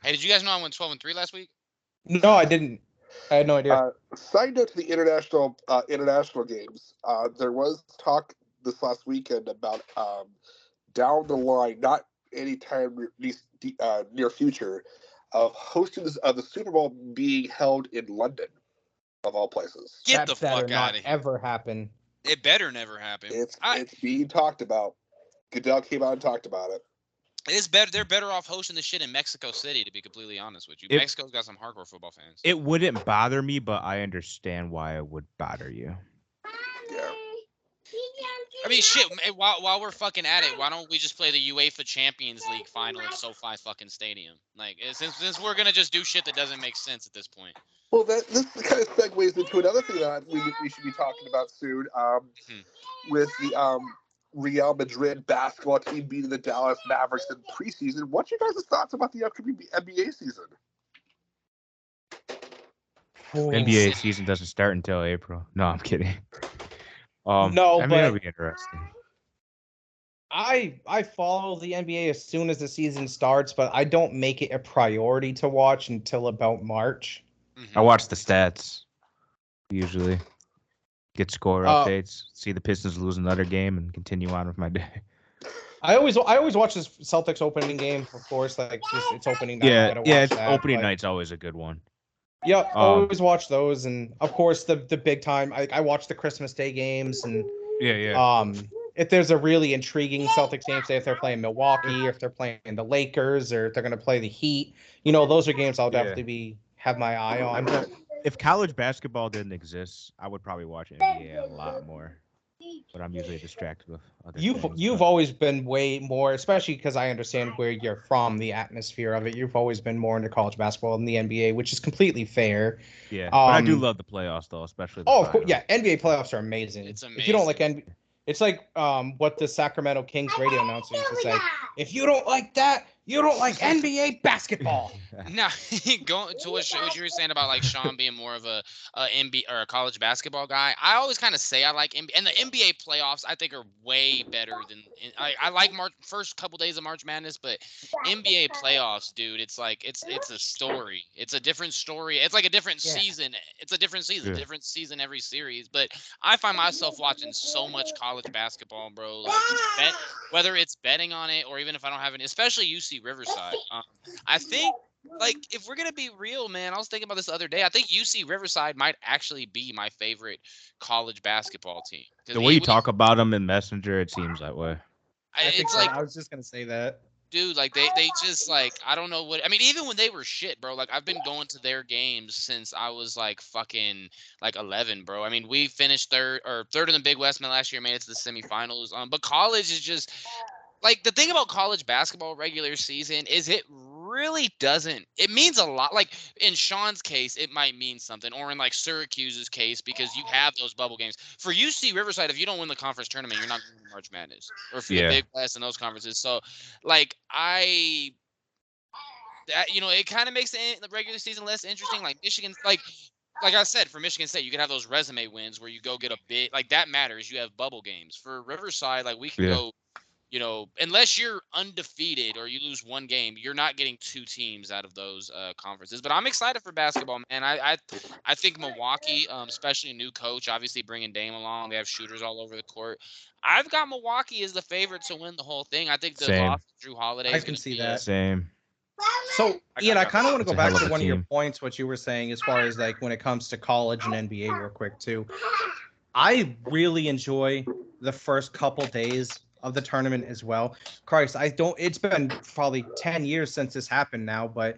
Hey, did you guys know I went 12-3 last week? No, I didn't. I had no idea. Side note to the international games. There was talk this last weekend about down the line, not anytime near future, of hosting the Super Bowl being held in London, of all places. Get the fuck out of here! Ever happen? It better never happen. It's being talked about. Goodell came out and talked about it. It's better. They're better off hosting the shit in Mexico City, to be completely honest with you. Mexico's got some hardcore football fans. It wouldn't bother me, but I understand why it would bother you. Yeah. I mean, shit. While we're fucking at it, why don't we just play the UEFA Champions League final at SoFi fucking Stadium? Like, since we're gonna just do shit that doesn't make sense at this point. Well, this kind of segues into another thing that we should be talking about soon. With the Real Madrid basketball team beating the Dallas Mavericks in preseason. What's your guys' thoughts about the upcoming NBA season? NBA season doesn't start until April. No, I'm kidding. No, but it'll be interesting. I follow the NBA as soon as the season starts, but I don't make it a priority to watch until about March. I watch the stats usually. Get score updates, see the Pistons lose another game, and continue on with my day. I always watch this Celtics opening game, of course. Like it's opening night. Opening night's always a good one. Yeah, always watch those, and of course the big time. I watch the Christmas Day games, and if there's a really intriguing Celtics game, say if they're playing Milwaukee, or if they're playing the Lakers, or if they're going to play the Heat, those are games I'll definitely have my eye on. If college basketball didn't exist, I would probably watch NBA a lot more. But I'm usually distracted with other things. You've always been way more, especially because I understand where you're from, the atmosphere of it. You've always been more into college basketball than the NBA, which is completely fair. Yeah, but I do love the playoffs though, especially. Of course, yeah. NBA playoffs are amazing. It's amazing. If you don't like NBA, it's like what the Sacramento Kings radio announcer used to say. If you don't like that, you don't like NBA basketball. No, going to what you were saying about like Sean being more of a NBA or a college basketball guy. I always kind of say I like NBA, and the NBA playoffs I think are way better than I like first couple days of March Madness, but NBA playoffs, dude, it's like it's a story. It's a different story. It's like a different season. It's a different season, different season every series. But I find myself watching so much college basketball, bro. Like, whether it's betting on it or even if I don't have it, especially UC Riverside. I think, like, if we're gonna be real, man, I was thinking about this the other day. I think UC Riverside might actually be my favorite college basketball team. The way you talk about them in Messenger, it seems that way. It's like I was just gonna say that, dude. Like they just like I don't know what I mean. Even when they were shit, bro. Like I've been going to their games since I was like fucking like 11, bro. I mean, we finished third in the Big West last year, made it to the semifinals. But college is just. Like, the thing about college basketball regular season is it really doesn't. It means a lot. Like, in Sean's case, it might mean something. Or in, like, Syracuse's case, because you have those bubble games. For UC Riverside, if you don't win the conference tournament, you're not going to March Madness. Or for the Big West and those conferences. So, like, it kind of makes the regular season less interesting. Like, Michigan, like I said, for Michigan State, you can have those resume wins where you go get a bit. Like, that matters. You have bubble games. For Riverside, like, we can go... unless you're undefeated or you lose one game, you're not getting two teams out of those conferences. But I'm excited for basketball, man. I think Milwaukee, especially a new coach, obviously bringing Dame along. They have shooters all over the court. I've got Milwaukee as the favorite to win the whole thing. I think the loss of Drew Holiday. I can see that. Same. So, Ian, I kind of want to go back to one of your points, what you were saying as far as like when it comes to college and NBA real quick too. I really enjoy the first couple days of the tournament as well. Christ, it's been probably 10 years since this happened now, but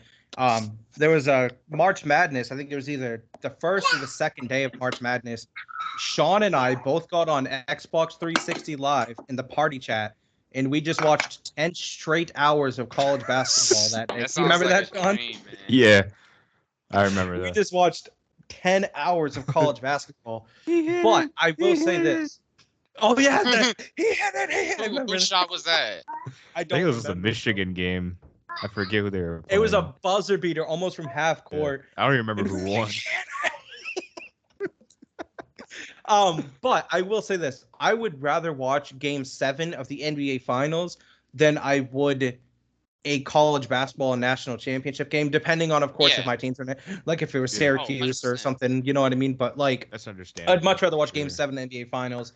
there was a March Madness. I think it was either the first or the second day of March Madness. Sean and I both got on Xbox 360 Live in the party chat, and we just watched 10 straight hours of college basketball that day. You remember that, Sean? Yeah, I remember that. We just watched 10 hours of college basketball. But I will say this. Oh yeah, he hit it. Which shot was that? I think it was the Michigan game. I forget who they were playing. It was a buzzer beater, almost from half court. Yeah. I don't even remember who won. But I will say this: I would rather watch Game 7 of the NBA Finals than I would a college basketball and national championship game, depending on, of course, if my teams are like if it was Syracuse or something, you know what I mean? But like, that's understandable. I'd much rather watch Game 7 of the NBA Finals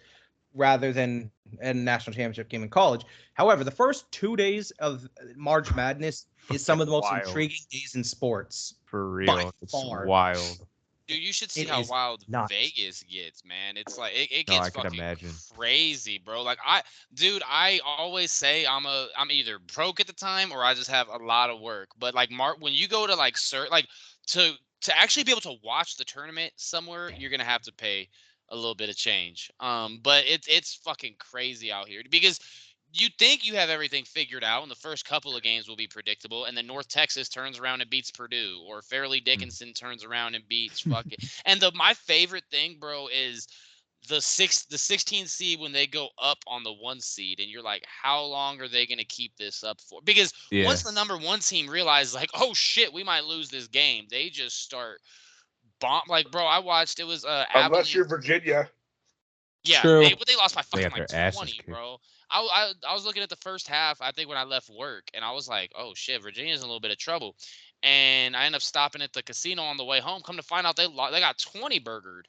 rather than a national championship game in college. However, the first 2 days of March Madness is some of the most intriguing days in sports. For real. It's wild. Dude, you should see It how is wild nuts. Vegas gets, man. It's like it No, gets I could fucking imagine. crazy, bro. Like I always say I'm either broke at the time or I just have a lot of work. But like Mark, when you go to like to actually be able to watch the tournament somewhere, you're gonna have to pay a little bit of change. But it's fucking crazy out here because you think you have everything figured out, and the first couple of games will be predictable, and then North Texas turns around and beats Purdue, or Fairleigh Dickinson turns around and beats fucking. And my favorite thing, bro, is the 16 seed when they go up on the 1 seed, and you're like, how long are they gonna keep this up for? Because once the number 1 team realizes, like, oh shit, we might lose this game, they just start bomb. Like, bro, I watched it was Unless Abilene. you're Virginia. Yeah, True. but they lost by They fucking got like their asses 20, kicked. bro. I was looking at the first half, I think when I left work, and I was like, oh shit, Virginia's in a little bit of trouble. And I ended up stopping at the casino on the way home. Come to find out they got 20 burgered.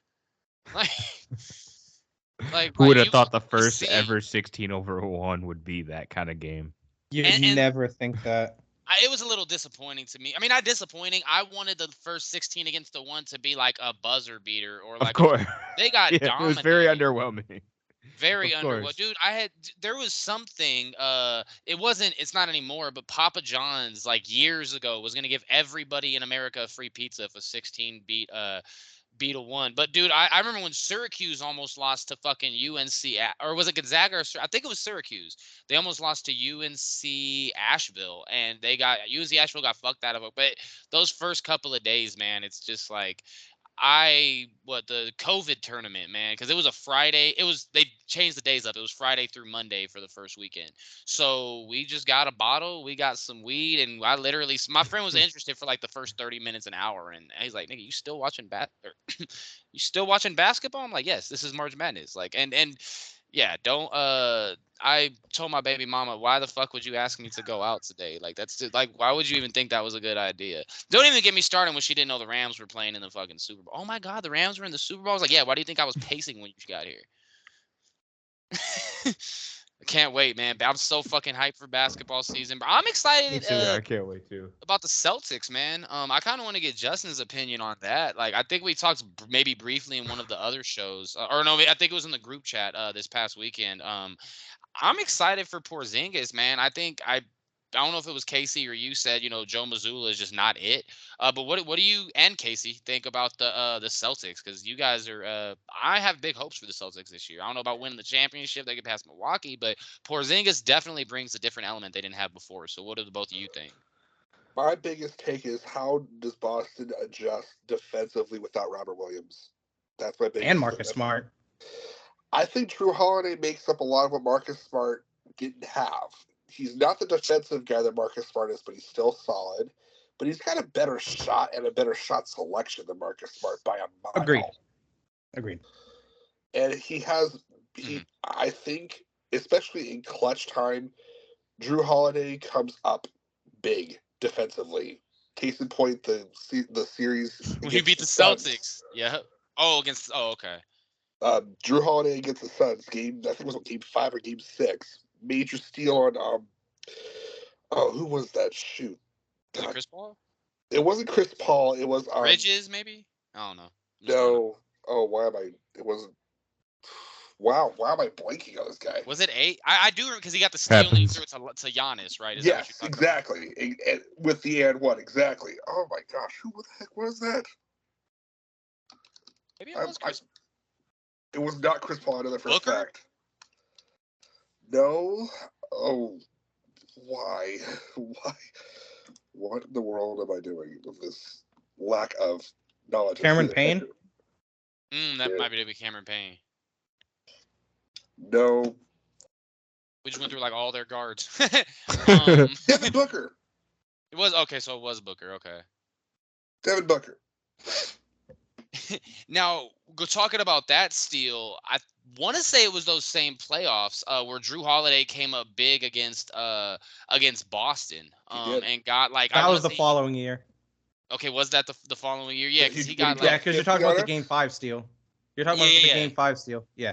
Like Who would have you thought the first see- ever 16-1 would be that kind of game? You'd And- never think that. it was a little disappointing to me. I mean, not disappointing. I wanted the first 16 against the 1 to be like a buzzer beater or like Of course. they got Yeah, it was very dominated. underwhelming. Very Of underwhelming. course. Dude, there was something, it's not anymore, but Papa John's like years ago was going to give everybody in America a free pizza if a 16 beat a 1. But dude, I remember when Syracuse almost lost to fucking UNC, or was it Gonzaga? I think it was Syracuse. They almost lost to UNC Asheville, and UNC Asheville got fucked out of it. But those first couple of days, man, it's just like the COVID tournament, man, because it was a Friday. They changed the days up. It was Friday through Monday for the first weekend. So we just got a bottle, we got some weed, and I literally, my friend was interested for like the first 30 minutes, an hour, and he's like, "Nigga, you still watching you still watching basketball?" I'm like, "Yes, this is March Madness." Like, and yeah, don't. I told my baby mama, why the fuck would you ask me to go out today? Like, that's just, like, why would you even think that was a good idea? Don't even get me started when she didn't know the Rams were playing in the fucking Super Bowl. Oh my God, the Rams were in the Super Bowl. I was like, yeah, why do you think I was pacing when you got here? I can't wait, man. I'm so fucking hyped for basketball season. But I'm excited. I can't wait too. About the Celtics, man. I kind of want to get Justin's opinion on that. Like, I think we talked maybe briefly in one of the other shows, or no, I think it was in the group chat this past weekend. I'm excited for Porzingis, man. I don't know if it was Casey or you said, Joe Mazzulla is just not it. But what do you and Casey think about the Celtics? Because you guys are, I have big hopes for the Celtics this year. I don't know about winning the championship. They could pass Milwaukee, but Porzingis definitely brings a different element they didn't have before. So what do the both of you think? My biggest take is, how does Boston adjust defensively without Robert Williams? That's my biggest. And Marcus Smart. I think Drew Holiday makes up a lot of what Marcus Smart didn't have. He's not the defensive guy that Marcus Smart is, but he's still solid. But he's got a better shot and a better shot selection than Marcus Smart by a mile. Agreed. And I think, especially in clutch time, Drew Holiday comes up big defensively. Case in point, the series When you beat the Celtics. Yeah. Oh, okay. Drew Holiday against the Suns, I think it was game 5 or game 6. Major steal on who was that? Shoot. Was it Chris Paul? It wasn't Chris Paul. It was Bridges, maybe? I don't know. No. Oh, why am I? It wasn't. Wow, why am I blanking on this guy? Was it 8? I do remember because he got the steal and he threw it to Giannis, right? Yes, exactly. And with the and one, exactly. Oh my gosh, who the heck was that? Maybe it was Chris. It was not Chris Paul. I know that for a Booker? fact. No. Oh, why? Why? What in the world am I doing with this lack of knowledge? Cameron Payne? That might be Cameron Payne. No. We just went through like all their guards. Devin Booker. It was okay, so it was Booker. Okay. Devin Booker. Now, talking about that steal, I want to say it was those same playoffs where Drew Holiday came up big against Boston and got like that was the following year. Okay, was that the following year? Yeah, because he got like because you're talking about the Game 5 steal. You're talking about the Game 5 steal. Yeah.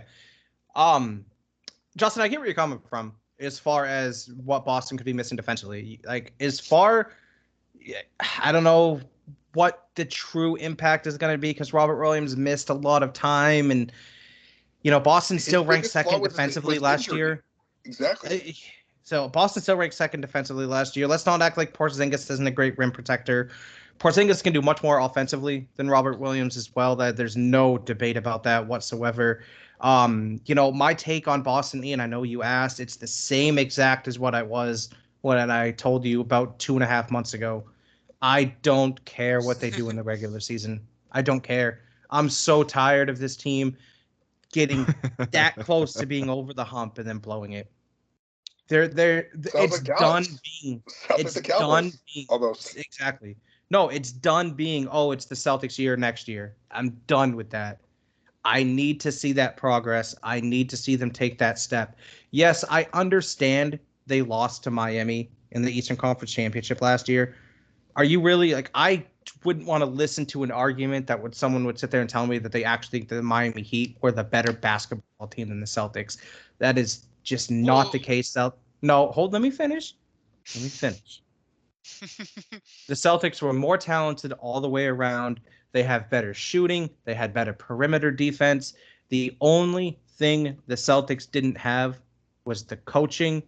Justin, I get where you're coming from as far as what Boston could be missing defensively. Like I don't know what the true impact is going to be because Robert Williams missed a lot of time, and Boston still ranked second defensively last year. Exactly. So Boston still ranked second defensively last year. Let's not act like Porzingis isn't a great rim protector. Porzingis can do much more offensively than Robert Williams as well. That there's no debate about that whatsoever. My take on Boston, Ian, I know you asked. It's the same exact as what I was when I told you about 2.5 months ago. I don't care what they do in the regular season. I don't care. I'm so tired of this team getting that close to being over the hump and then blowing it. It's done being. It's done being. Almost. Exactly. No, it's done being, it's the Celtics year next year. I'm done with that. I need to see that progress. I need to see them take that step. Yes, I understand they lost to Miami in the Eastern Conference Championship last year. Are you really I wouldn't want to listen to an argument that someone would sit there and tell me that they actually think the Miami Heat were the better basketball team than the Celtics. That is just not the case. No, let me finish. The Celtics were more talented all the way around. They have better shooting. They had better perimeter defense. The only thing the Celtics didn't have was the coaching.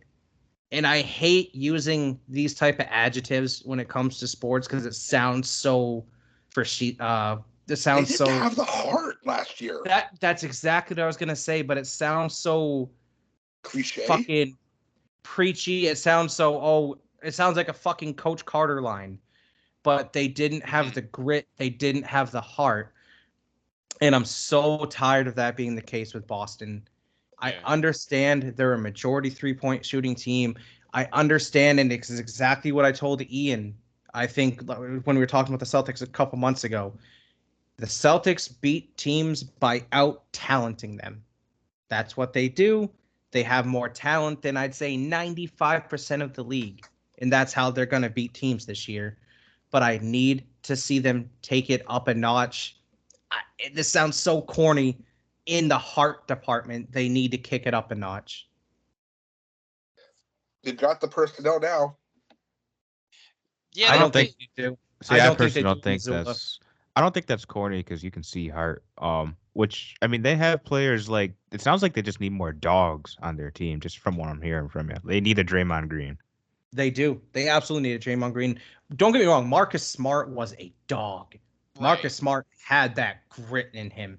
And I hate using these type of adjectives when it comes to sports because it sounds so it sounds they didn't have the heart last year. That's exactly what I was gonna say, but it sounds so cliche, fucking preachy. It sounds it sounds like a fucking Coach Carter line. But they didn't have the grit. They didn't have the heart. And I'm so tired of that being the case with Boston. I understand they're a majority 3-point shooting team. I understand, and it's exactly what I told Ian, I think, when we were talking about the Celtics a couple months ago. The Celtics beat teams by out-talenting them. That's what they do. They have more talent than I'd say 95% of the league. And that's how they're going to beat teams this year. But I need to see them take it up a notch. This sounds so corny. In the heart department, they need to kick it up a notch. They've got the personnel now. Yeah, I don't think you do. See, I personally don't think that's. I don't think that's corny because you can see heart. Which I mean, they have players like. It sounds like they just need more dogs on their team. Just from what I'm hearing from you, they need a Draymond Green. They do. They absolutely need a Draymond Green. Don't get me wrong. Marcus Smart was a dog. Right. Marcus Smart had that grit in him.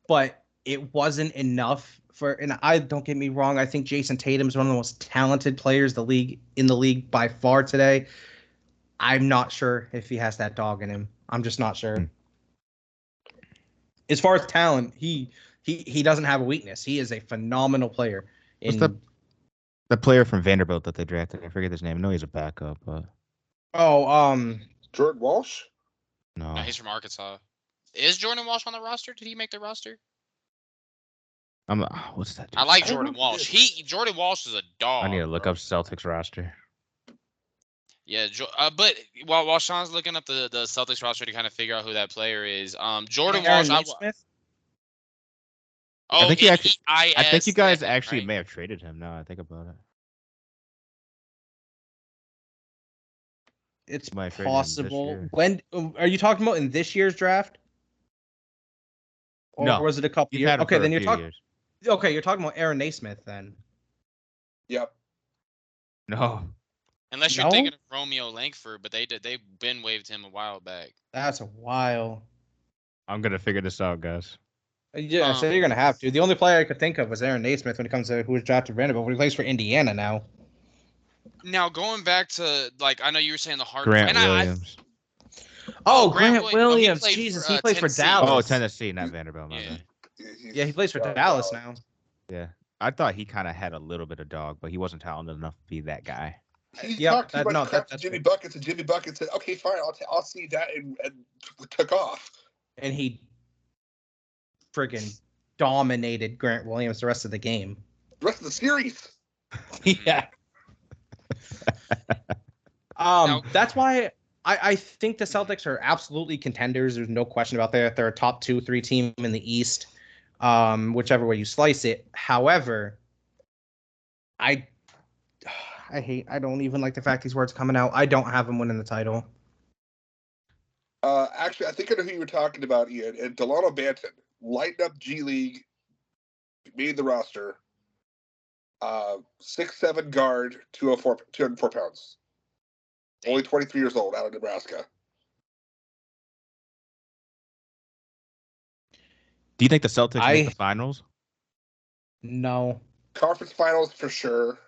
But it wasn't enough and I don't get me wrong, I think Jason Tatum is one of the most talented players in the league by far today. I'm not sure if he has that dog in him. I'm just not sure. As far as talent, he doesn't have a weakness. He is a phenomenal player. What's the player from Vanderbilt that they drafted? I forget his name. I know he's a backup, but Jordan Walsh? No, he's from Arkansas. Is Jordan Walsh on the roster? Did he make the roster? What's that? I like Jordan Walsh. Jordan Walsh is a dog. I need to look up Celtics roster. Yeah, but while Sean's looking up the Celtics roster to kind of figure out who that player is, Jordan Walsh. Smith? Oh, I think you guys actually may have traded him. Now I think about it. It's possible. When are you talking about in this year's draft? Or was it a couple years? Okay, then you're talking. Okay, you're talking about Aaron Naismith then. Yep. No. Unless you're thinking of Romeo Langford, but they've been waived him a while back. That's a while. I'm gonna figure this out, guys. Yeah, so you're gonna have to. The only player I could think of was Aaron Naismith when it comes to who was drafted Vanderbilt, but he plays for Indiana now. Now going back to I know you were saying the hard Grant Williams. Grant Williams. Jesus, he plays for Dallas. Oh, Tennessee, not Vanderbilt. Yeah, he plays for Dallas now. Yeah, I thought he kind of had a little bit of dog, but he wasn't talented enough to be that guy. He talked too much crap to Jimmy Buckets, and Jimmy Buckets said, "Okay, fine, I'll see that," and took off. And he friggin' dominated Grant Williams the rest of the game. The rest of the series. Yeah. That's why I think the Celtics are absolutely contenders. There's no question about that. They're a top 2-3 team in the East, whichever way you slice it. However, I don't even like the fact these words coming out. I don't have them winning the title. Actually, I think I know who you were talking about, Ian. And Delano Banton, lightened up G League, made the roster. 6'7" guard, 204 pounds. Only 23 years old, out of Nebraska. Do you think the Celtics make the finals? No. Conference finals for sure.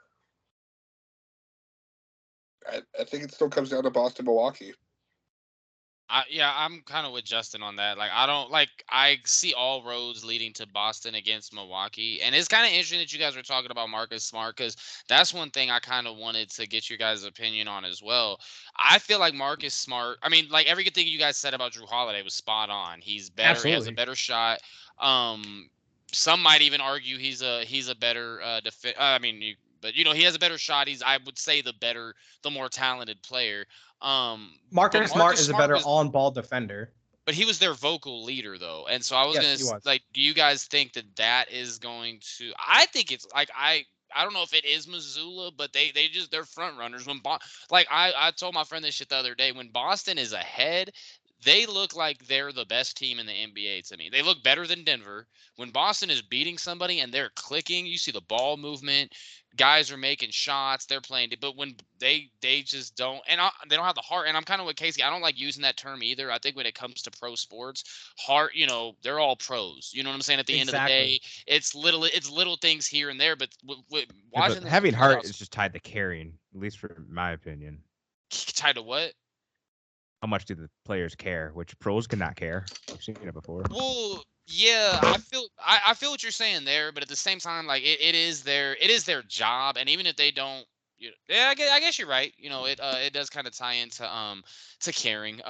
I think it still comes down to Boston, Milwaukee. I'm kind of with Justin on that. Like, I see all roads leading to Boston against Milwaukee. And it's kind of interesting that you guys were talking about Marcus Smart, because that's one thing I kind of wanted to get your guys' opinion on as well. I feel like Marcus Smart, I mean, like everything you guys said about Drew Holiday was spot on. He's better. Absolutely. He has a better shot. Some might even argue he's a better but he has a better shot. I would say the more talented player. Marcus Smart is a better on-ball defender. But he was their vocal leader, though, and so I was gonna like, do you guys think that is going to? I think it's like I don't know if it is Missoula, but they're front runners. I told my friend this shit the other day. When Boston is ahead, they look like they're the best team in the NBA to me. They look better than Denver. When Boston is beating somebody and they're clicking, you see the ball movement. Guys are making shots. They're playing. But when they just don't, and they don't have the heart. And I'm kind of with Casey. I don't like using that term either. I think when it comes to pro sports, heart, they're all pros. You know what I'm saying? At the end of the day, it's little things here and there. But watching having heart is just tied to caring, at least for my opinion. Tied to what? How much do the players care? Which pros cannot care. I've seen it before. Well, yeah, I feel what you're saying there, but at the same time, like it is their job, and even if they don't, I guess you're right. It does kind of tie into to caring.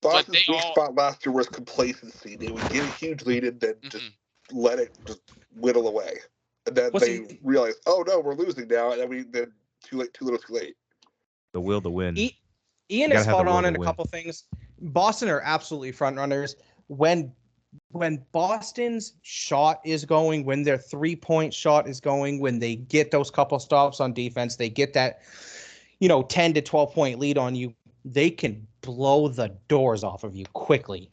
Boston's weak spot last year was complacency. They would get a huge lead and then just let it just whittle away, and then they realized, oh no, we're losing now, and then too little, too late. The will to win. Ian is spot on in a couple things. Boston are absolutely front runners. When Boston's shot is going, when their 3-point shot is going, when they get those couple stops on defense, they get that 10 to 12 point lead on you, they can blow the doors off of you quickly.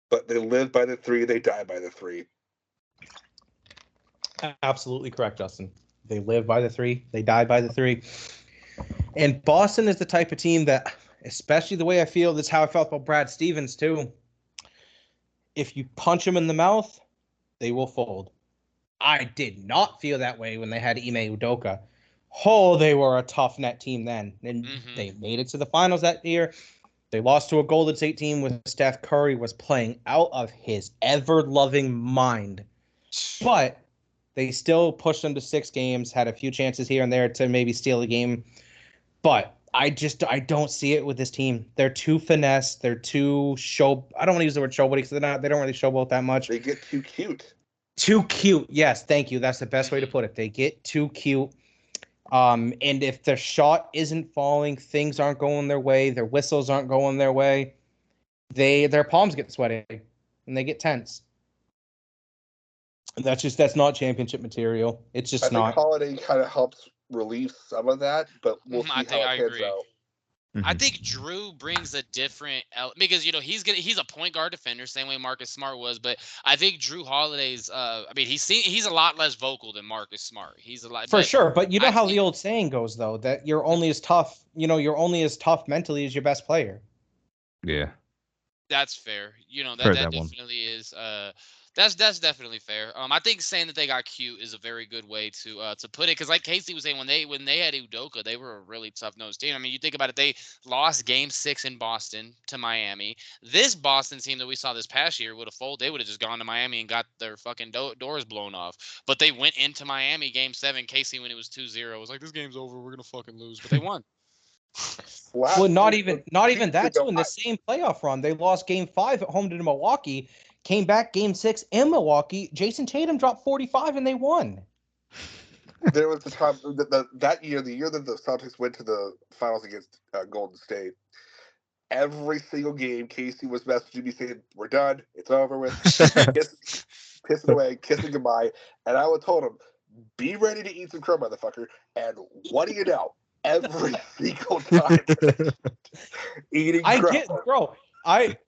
But they live by the 3, they die by the 3. Absolutely correct, Justin. They live by the 3, they die by the 3. And Boston is the type of team that, especially the way I feel, that's how I felt about Brad Stevens too. If you punch them in the mouth, they will fold. I did not feel that way when they had Ime Udoka. Oh, they were a tough net team then. And they made it to the finals that year. They lost to a Golden State team with Steph Curry was playing out of his ever-loving mind. But they still pushed them to 6 games, had a few chances here and there to maybe steal a game. But I don't see it with this team. They're too finesse. They're too show. I don't want to use the word showboaty because they don't really showboat that much. They get too cute. Too cute. Yes, thank you. That's the best way to put it. They get too cute. And if their shot isn't falling, things aren't going their way, their whistles aren't going their way, their palms get sweaty and they get tense. That's not championship material. It's just not. I think Holiday kind of helps relieve some of that, but we'll see how it pans out. I think Drew brings a different because he's a point guard defender, same way Marcus Smart was. But I think Drew Holiday's he's a lot less vocal than Marcus Smart. He's a lot for sure. But you know how the old saying goes though, that you're only as tough. You're only as tough mentally as your best player. Yeah, that's fair. That definitely is. That's definitely fair. I think saying that they got cute is a very good way to put it, because like Casey was saying, when they had Udoka, they were a really tough-nosed team. I mean, you think about it, they lost Game 6 in Boston to Miami. This Boston team that we saw this past year would have folded. They would have just gone to Miami and got their fucking doors blown off. But they went into Miami Game 7. Casey, when it was 2-0, was like, this game's over. We're gonna fucking lose, but they won. Well, not even that too. In the same playoff run, they lost Game 5 at home to Milwaukee. Came back Game 6 in Milwaukee. Jason Tatum dropped 45 and they won. There was a time that year, the year that the Celtics went to the finals against Golden State. Every single game, Casey was messaging me saying, "We're done. It's over with." Pissing away, kissing goodbye, and I would told him, "Be ready to eat some crow, motherfucker." And what do you know? every single time. Eating crap. Bro.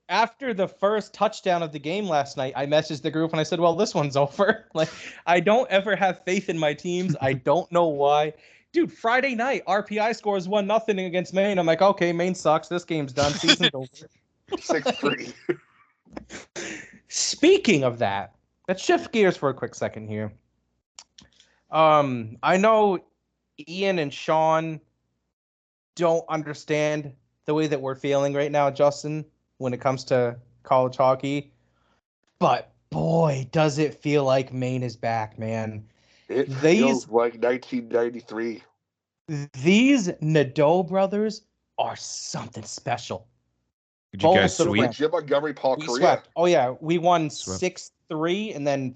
After the first touchdown of the game last night, I messaged the group and I said, well, this one's over. Like, I don't ever have faith in my teams. I don't know why. Dude, Friday night, RPI scores 1-0 against Maine. I'm like, okay, Maine sucks. This game's done. Season's over. 6-3. Speaking of that, let's shift gears for a quick second here. I know Ian and Sean don't understand the way that we're feeling right now, Justin, when it comes to college hockey. But boy, does it feel like Maine is back, man. It feels like 1993. These Nadeau brothers are something special. Did you guys sweep? Jim Montgomery, Paul We Kariya. swept. Oh, yeah. We won 6-3 and then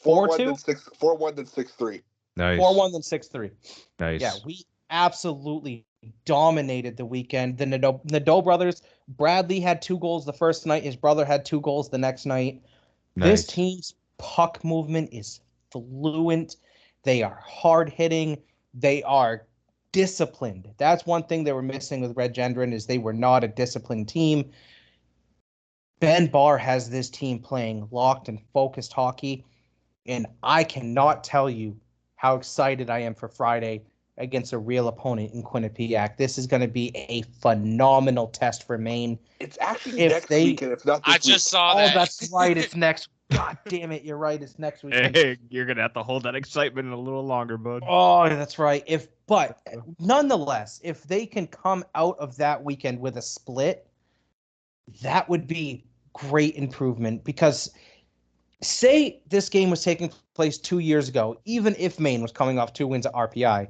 4-1, 4-1, then 6-3. Nice. 4-1, then 6-3. Nice. Yeah, we absolutely dominated the weekend. The Nadeau brothers, Bradley had 2 goals the first night. His brother had 2 goals the next night. Nice. This team's puck movement is fluent. They are hard-hitting. They are disciplined. That's one thing they were missing with Red Gendron is they were not a disciplined team. Ben Barr has this team playing locked and focused hockey, and I cannot tell you how excited I am for Friday against a real opponent in Quinnipiac. This is going to be a phenomenal test for Maine. It's actually next weekend. It's not this I just week. saw that. Oh, that's right. It's next. God damn it. You're right. It's next weekend. Hey, you're going to have to hold that excitement a little longer, bud. Oh, that's right. But nonetheless, if they can come out of that weekend with a split, that would be great improvement because say this game was taking place 2 years ago, even if Maine was coming off 2 wins at RPI,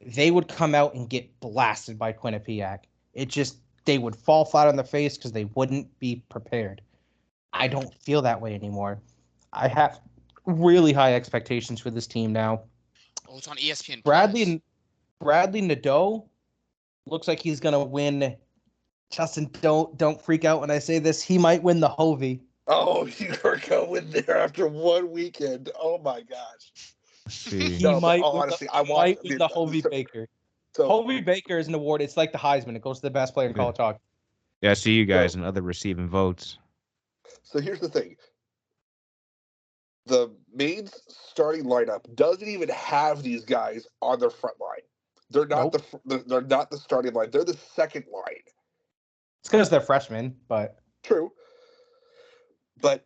they would come out and get blasted by Quinnipiac. They would fall flat on their face because they wouldn't be prepared. I don't feel that way anymore. I have really high expectations for this team now. Oh, it's on ESPN. Bradley Nadeau looks like he's gonna win. Justin, don't freak out when I say this. He might win the Hovey. Oh, you are going there after one weekend. Oh my gosh. He might win the Hovey Baker. So, Hovey Baker is an award. It's like the Heisman. It goes to the best player in college hockey. Yeah, I see you guys and other receiving votes. So here's the thing. The Maine's starting lineup doesn't even have these guys on their front line. They're not they're not the starting line. They're the second line. It's because they're freshmen, but true. But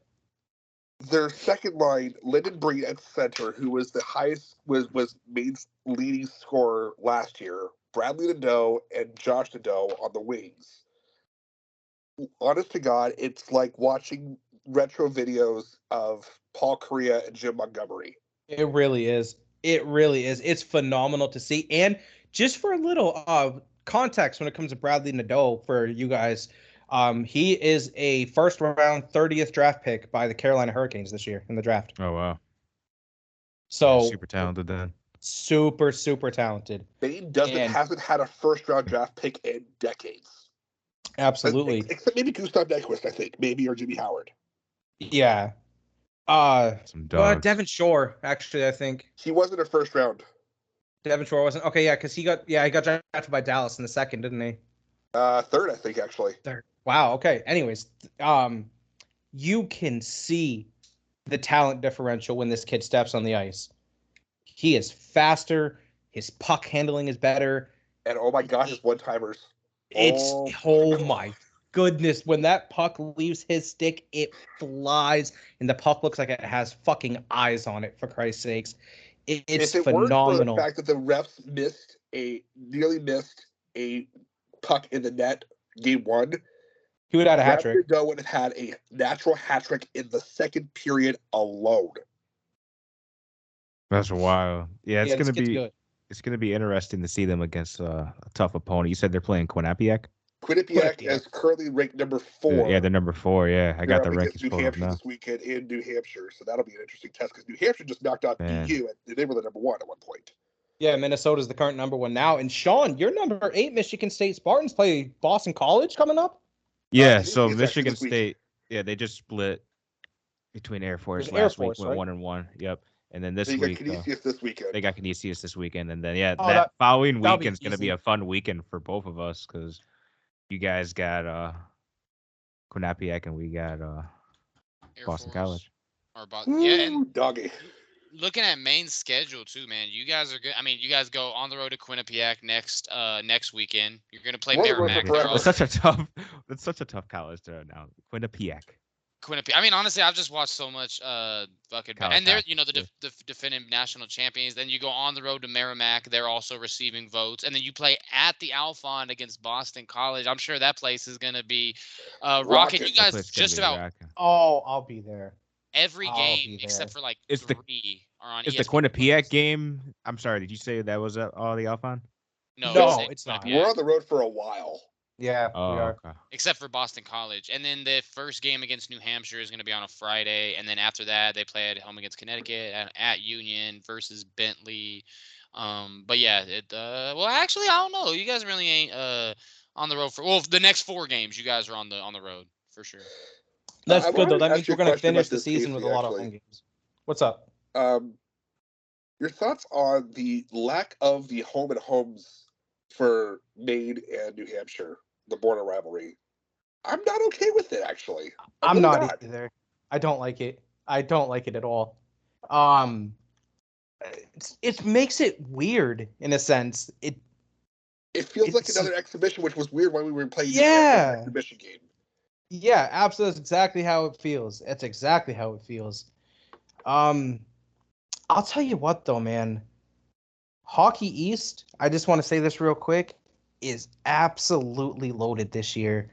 their second line, Lyndon Breen at center, who was the highest was Maine's leading scorer last year, Bradley Nadeau and Josh Nadeau on the wings. Honest to God, it's like watching retro videos of Paul Kariya and Jim Montgomery. It really is. It really is. It's phenomenal to see. And just for a little context when it comes to Bradley Nadeau for you guys, he is a first-round 30th draft pick by the Carolina Hurricanes this year in the draft. Oh, wow. So super talented then. Super, super talented. Maine hasn't had a first-round draft pick in decades. Absolutely. Except maybe Gustav Nyquist, I think. Maybe, or Jimmy Howard. Yeah. Some dogs. Devin Shore, actually, I think. He wasn't a first round. Devin Shore wasn't. Okay, yeah, because he got drafted by Dallas in the second, didn't he? Third, I think, actually. Third. Wow, okay. Anyways, you can see the talent differential when this kid steps on the ice. He is faster. His puck handling is better. And oh my gosh, his one-timers. Oh my goodness. When that puck leaves his stick, it flies, and the puck looks like it has fucking eyes on it, for Christ's sakes. It's phenomenal. Weren't for the fact that the refs nearly missed a puck in the net game one, he would have had a hat trick. Nadeau would have had a natural hat trick in the second period alone. That's wild. Yeah, it's good. It's gonna be interesting to see them against a tough opponent. You said they're playing Quinnipiac? Quinnipiac is currently ranked number 4. Yeah, they're number 4. Yeah, I got the rankings New Hampshire this weekend in New Hampshire, so that'll be an interesting test because New Hampshire just knocked out BU, and they were the number 1 at one point. Yeah, Minnesota's the current number 1 now. And Sean, you're number 8. Michigan State Spartans play Boston College coming up. Yeah, so Michigan State. Yeah, they just split between Air Force last week. Went 1-1. Yep. And then this They week, got Canisius this weekend. they got Canisius this weekend, and then that following that'll be weekend's gonna be easy. a fun weekend for both of us because you guys got Quinnipiac and we got Air Boston Force. College. Yeah, and doggy. looking at Maine's schedule too, man. You guys are good. I mean, you guys go on the road to Quinnipiac next weekend. You're gonna play We're on the road Merrimack. for forever. It's such a tough college to now. Quinnipiac. Quinnipiac. I mean, honestly, I've just watched so much fucking College and they're hockey, the defending national champions. Then you go on the road to Merrimack. They're also receiving votes, and then you play at the Alphond against Boston College. I'm sure that place is gonna be rocking. You That guys place is gonna just be about rocking. Oh, I'll be there. every I'll game be except there. for like Is the- 3 are on Is the ESPN+. Quinnipiac game? I'm sorry, did you say that was all the Alphon? No, it's not. Quinnipiac. We're on the road for a while. Yeah, Oh, we are. okay. Except for Boston College. And then the first game against New Hampshire is going to be on a Friday. And then after that, they play at home against Connecticut at Union versus Bentley. But yeah, well, actually, I don't know. You guys really ain't on the road for the next 4 games. You guys are on the road for sure. That's I good though. wanted to That means ask you we're a gonna question finish about the this, season with a Casey, lot of actually. home games. What's up? Your thoughts on the lack of the home and homes for Maine and New Hampshire, the border rivalry? I'm not okay with it, actually. I'm really not either. I don't like it. I don't like it at all. It makes it weird in a sense. It feels like it's- another exhibition, which was weird when we were playing Yeah. the exhibition game. Yeah, absolutely. That's exactly how it feels. That's exactly how it feels. I'll tell you what though, man. Hockey East, I just want to say this real quick, is absolutely loaded this year.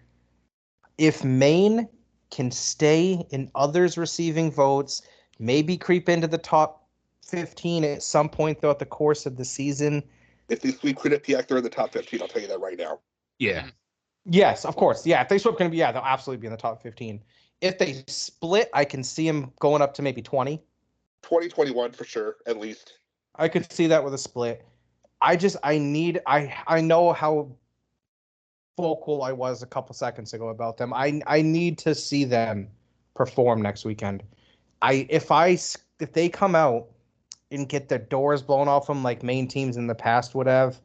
If Maine can stay in others receiving votes, maybe creep into the top 15 at some point throughout the course of the season. If they sweep Quinnipiac, they're in the top 15. I'll tell you that right now. Yeah. Yes, of course. Yeah, if they sweep they'll absolutely be in the top 15. If they split, I can see them going up to maybe 20. 2021 for sure, at least. I could see that with a split. I know how vocal I was a couple seconds ago about them. I need to see them perform next weekend. If they come out and get their doors blown off them like Maine teams in the past would have,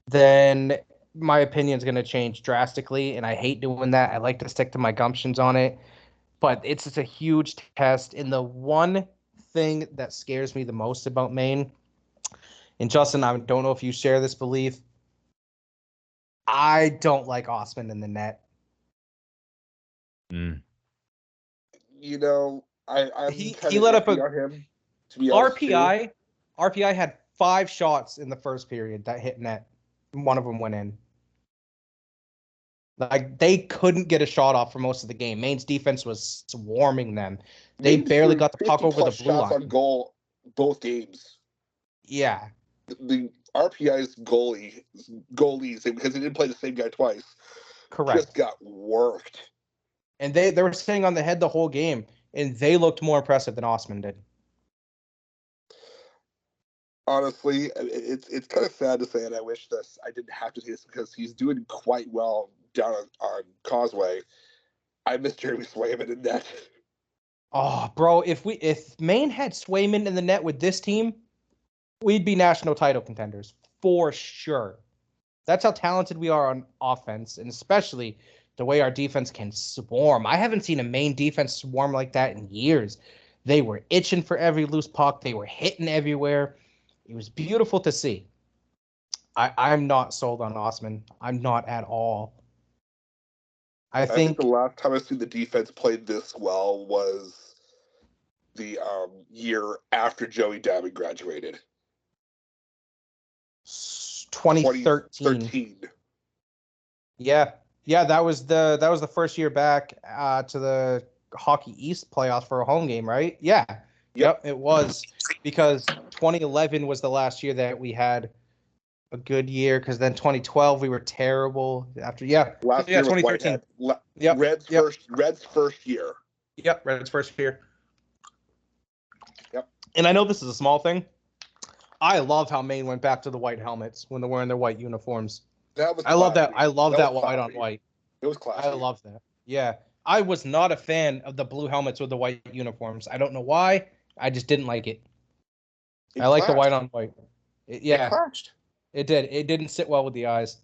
then my opinion is going to change drastically, and I hate doing that. I like to stick to my gumptions on it, but it's just a huge test. And the one thing that scares me the most about Maine, and Justin, I don't know if you share this belief, I don't like Osmond in the net. You know, I'm He kind of let up iffy a on him, to be honest, too. RPI had 5 shots in the first period that hit net. One of them went in. Like, they couldn't get a shot off for most of the game. Maine's defense was swarming them. They Maine's barely threw got the puck over the 50+ blue shots line. on goal both games. Yeah. The RPI's goalies, because they didn't play the same guy twice, Correct. just got worked. And they were staying on the head the whole game, and they looked more impressive than Osmond did. Honestly, it's kind of sad to say, and I wish I didn't have to say this because he's doing quite well down on Causeway. I miss Jeremy Swayman in that. Oh, bro, if Maine had Swayman in the net with this team, we'd be national title contenders for sure. That's how talented we are on offense, and especially the way our defense can swarm. I haven't seen a Maine defense swarm like that in years. They were itching for every loose puck. They were hitting everywhere. It was beautiful to see. I'm not sold on Osmond. I'm not at all. I think the last time I seen the defense played this well was the year after Joey Damon graduated. 2013. Yeah, that was the first year back to the Hockey East playoffs for a home game, right? Yeah. Yep, it was, because 2011 was the last year that we had a good year, because then 2012 we were terrible after. Last year was 2013. Red's first year. Yep, Red's first year. Yep. And I know this is a small thing. I love how Maine went back to the white helmets when they're wearing their white uniforms. I love that. I love that white on white. It was classic. I love that. Yeah. I was not a fan of the blue helmets with the white uniforms. I don't know why. I just didn't like it. I like the white on white. It clashed. It did. It didn't sit well with the eyes.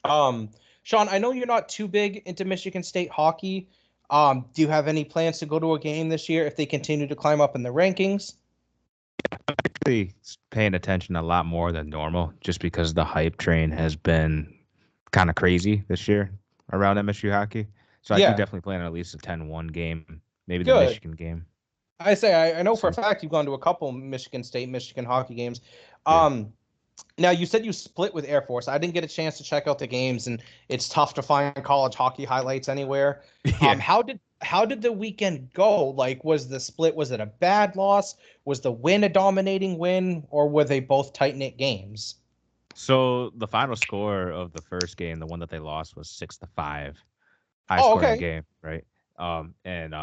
Sean, I know you're not too big into Michigan State hockey. Do you have any plans to go to a game this year if they continue to climb up in the rankings? Actually paying attention a lot more than normal just because the hype train has been kind of crazy this year around MSU hockey. So I do definitely plan on at least a 10-1 game, maybe the Michigan game. I know for a fact you've gone to a couple Michigan State, Michigan hockey games. Now, you said you split with Air Force. I didn't get a chance to check out the games, and it's tough to find college hockey highlights anywhere. Yeah. How did the weekend go? Like, was the split, was it a bad loss? Was the win a dominating win, or were they both tight-knit games? So the final score of the first game, the one that they lost, was 6-5. High-scoring game, right? And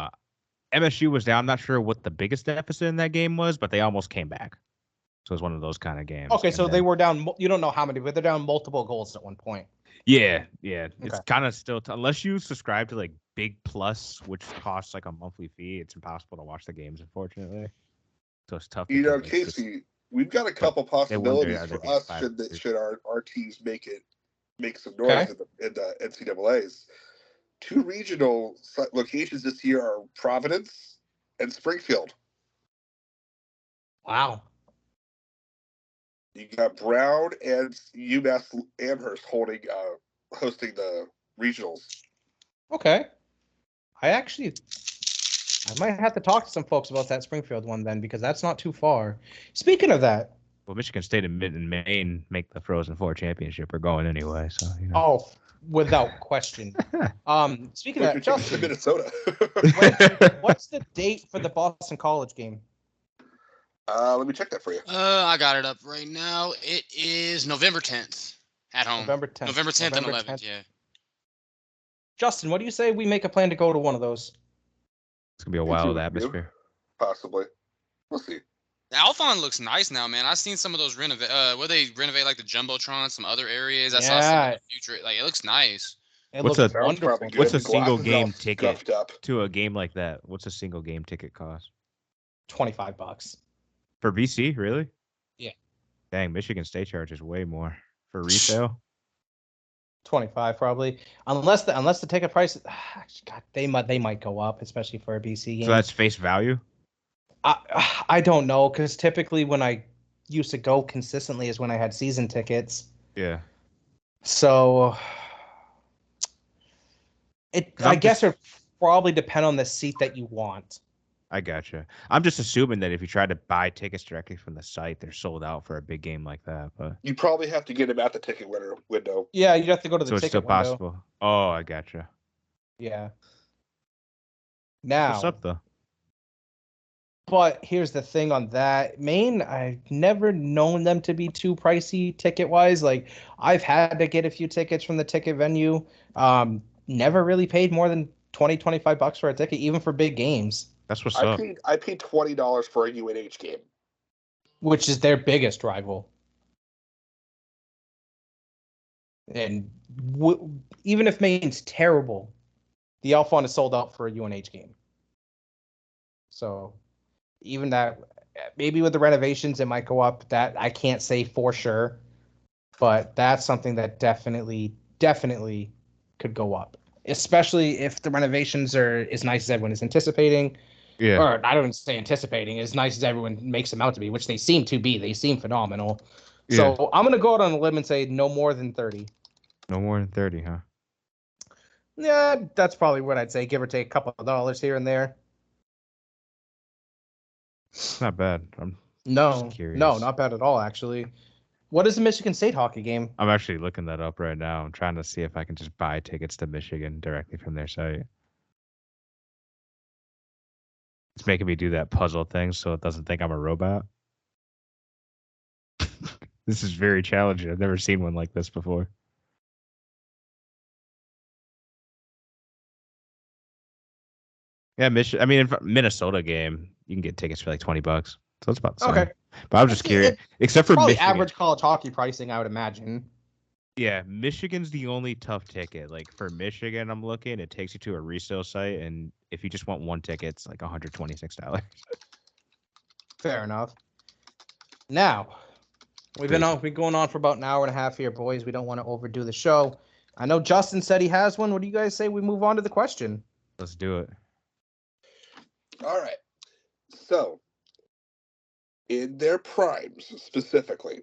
MSU was down. I'm not sure what the biggest deficit in that game was, but they almost came back. So it was one of those kind of games. Okay, so they were down. You don't know how many, but they're down multiple goals at one point. Yeah. It's kind of still unless you subscribe to like Big Plus, which costs like a monthly fee. It's impossible to watch the games, unfortunately. So it's tough. Casey, we've got a couple possibilities for us should our teams make some noise in the NCAA's. 2 regional locations this year are Providence and Springfield. Wow. You got Brown and UMass Amherst hosting the regionals. Okay. I might have to talk to some folks about that Springfield one then, because that's not too far. Speaking of that. Well, Michigan State and Maine make the Frozen Four championship. We're going anyway, so Oh, without question. Speaking of that, Justin, Minnesota. what's the date for the Boston College game? Let me check that for you. I got it up right now. It is November 10th at home. November 10th and 11th, yeah. Justin, what do you say we make a plan to go to one of those? It's going to be a wild atmosphere. Possibly. We'll see. The Alphon looks nice now, man. I've seen some of those where they renovate like the Jumbotron, some other areas. I saw some in the future. Like, it looks nice. What's a single game ticket to a game like that? What's a single game ticket cost? $25. For BC, really? Yeah. Dang, Michigan State charges way more for resale. 25 probably, unless the ticket price. God, they might go up, especially for a BC game. So that's face value. I don't know, because typically when I used to go consistently is when I had season tickets. Yeah. So I guess it probably depend on the seat that you want. I gotcha. I'm just assuming that if you try to buy tickets directly from the site, they're sold out for a big game like that. But you probably have to get them at the ticket window. Yeah, you have to go to the ticket window. So it's still possible. Oh, I gotcha. Yeah. Now. What's up, though? But here's the thing on that. Maine, I've never known them to be too pricey ticket-wise. Like, I've had to get a few tickets from the ticket venue. Never really paid more than $20-25 for a ticket, even for big games. That's what's up. I paid $20 for a UNH game, which is their biggest rival. And even if Maine's terrible, the Alphon is sold out for a UNH game. So even that, maybe with the renovations, it might go up. That I can't say for sure, but that's something that definitely could go up, especially if the renovations are as nice as everyone is anticipating. Yeah. Or I don't even say anticipating, as nice as everyone makes them out to be, which they seem to be. They seem phenomenal. Yeah. So I'm going to go out on a limb and say no more than 30. No more than 30, huh? Yeah, that's probably what I'd say, give or take a couple of dollars here and there. It's not bad. I'm just curious. No, not bad at all, actually. What is a Michigan State hockey game? I'm actually looking that up right now. I'm trying to see if I can just buy tickets to Michigan directly from their site. It's making me do that puzzle thing so it doesn't think I'm a robot. This is very challenging. I've never seen one like this before. Yeah, Minnesota game, you can get tickets for like $20. So it's about the same. Okay. But I'm just curious. Except for probably Michigan. Average college hockey pricing, I would imagine. Yeah, Michigan's the only tough ticket. Like for Michigan, I'm looking, it takes you to a resale site, and if you just want one ticket, it's like $126. Fair enough. Now, we've been going on for about an hour and a half here, boys. We don't want to overdo the show. I know Justin said he has one. What do you guys say we move on to the question? Let's do it. All right. So, in their primes specifically,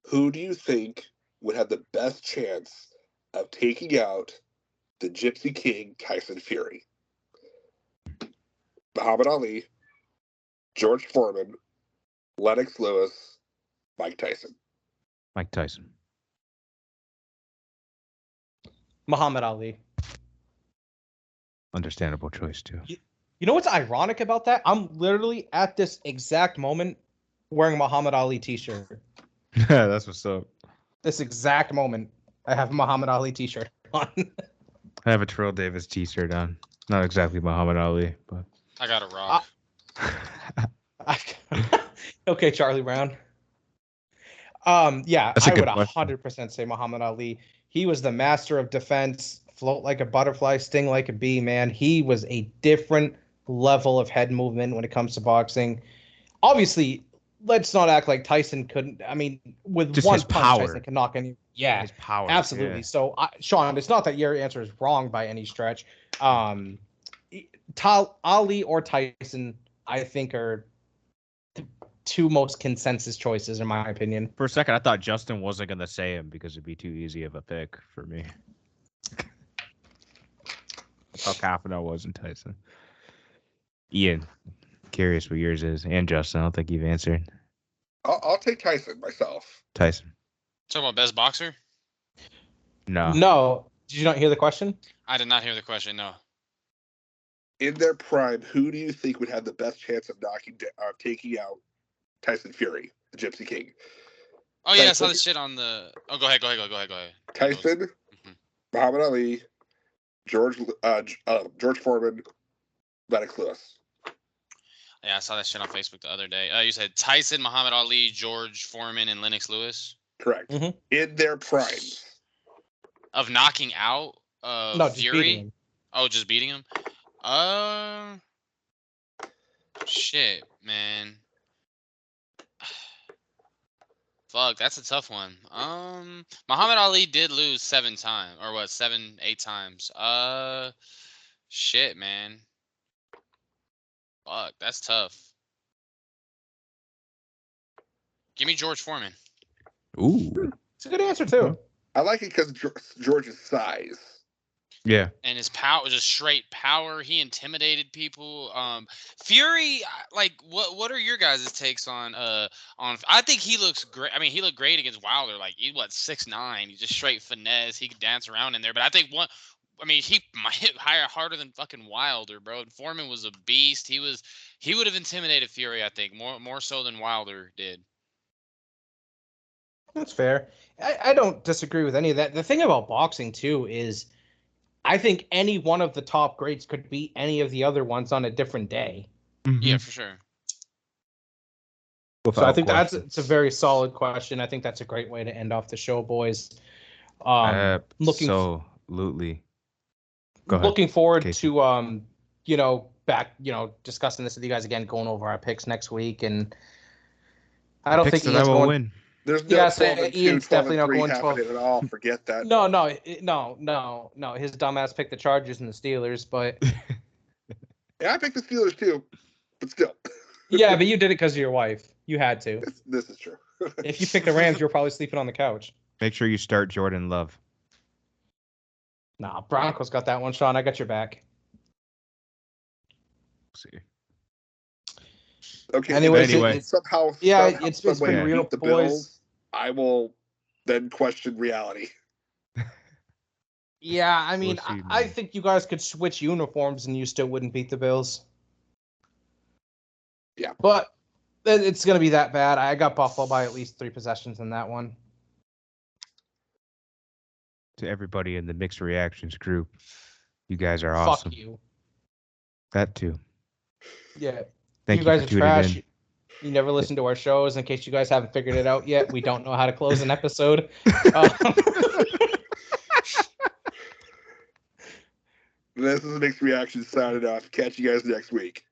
who do you think would have the best chance of taking out the Gypsy King Tyson Fury? Muhammad Ali, George Foreman, Lennox Lewis, Mike Tyson. Mike Tyson. Muhammad Ali. Understandable choice, too. You know what's ironic about that? I'm literally at this exact moment wearing a Muhammad Ali t-shirt. That's what's up. This exact moment, I have a Muhammad Ali t-shirt on. I have a Terrell Davis t-shirt on. Not exactly Muhammad Ali, but... I got a rock. Okay, Charlie Brown. Yeah, I would 100% say Muhammad Ali. He was the master of defense, float like a butterfly, sting like a bee, man. He was a different level of head movement when it comes to boxing. Obviously, let's not act like Tyson couldn't. I mean, with just one his punch, power. Tyson can knock any. Yeah, his power. Absolutely. Yeah. So, Sean, it's not that your answer is wrong by any stretch. Ali or Tyson, I think, are the two most consensus choices, in my opinion. For a second, I thought Justin wasn't going to say him because it'd be too easy of a pick for me. That's how confident I was in Tyson. Ian, curious what yours is. And Justin, I don't think you've answered. I'll take Tyson myself. Tyson. Talking about best boxer? No. No. Did you not hear the question? I did not hear the question, no. In their prime, who do you think would have the best chance of taking out Tyson Fury, the Gypsy King? Oh, yeah, I saw this shit on the... Oh, go ahead. Tyson, Muhammad Ali, George Foreman, Lennox Lewis. Yeah, I saw that shit on Facebook the other day. You said Tyson, Muhammad Ali, George Foreman, and Lennox Lewis? Correct. Mm-hmm. In their primes. Of knocking out No, Fury? Just beating him? Shit, man. Fuck, that's a tough one. Muhammad Ali did lose 7 times, or what, 8 times. Shit, man. Fuck, that's tough. Give me George Foreman. Ooh. It's a good answer, too. I like it because George's size. Yeah. And his power, just straight power. He intimidated people. Fury, like, what are your guys' takes on? I think he looks great. I mean, he looked great against Wilder. Like, he's 6'9". He's just straight finesse. He could dance around in there. But I think he might hit harder than fucking Wilder, bro. And Foreman was a beast. He would have intimidated Fury, I think, more so than Wilder did. That's fair. I don't disagree with any of that. The thing about boxing, too, is I think any one of the top greats could beat any of the other ones on a different day. Mm-hmm. Yeah, for sure. So I think it's a very solid question. I think that's a great way to end off the show, boys. Absolutely. Go ahead. Looking forward to discussing this with you guys again, going over our picks next week, and I don't think Ian's going. Win. There's no Ian's definitely not going 12 at all. Forget that. No. His dumbass picked the Chargers and the Steelers, but yeah, I picked the Steelers too, but still. Yeah, but you did it because of your wife. You had to. This is true. If you picked the Rams, you're probably sleeping on the couch. Make sure you start Jordan Love. Nah, Broncos got that one, Sean. I got your back. See. Okay. Anyway. Somehow it's been real, the boys. Bills, I will then question reality. Yeah, I mean, I think you guys could switch uniforms and you still wouldn't beat the Bills. Yeah. But it's going to be that bad. I got Buffalo by at least 3 possessions in that one. To everybody in the Mixed Reactions group, you guys are awesome. Fuck you. That too. Yeah. Thank you guys for are trash. In. You never listen to our shows. In case you guys haven't figured it out yet, we don't know how to close an episode. This is the Mixed Reactions signing off. Catch you guys next week.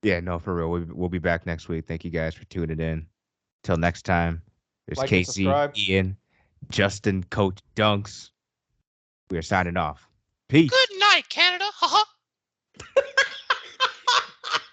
Yeah, no, for real. We'll be back next week. Thank you guys for tuning in. Till next time, there's Like and Casey, subscribe. Ian, Justin, Coach Dunks. We are signing off. Peace. Good night, Canada. Haha.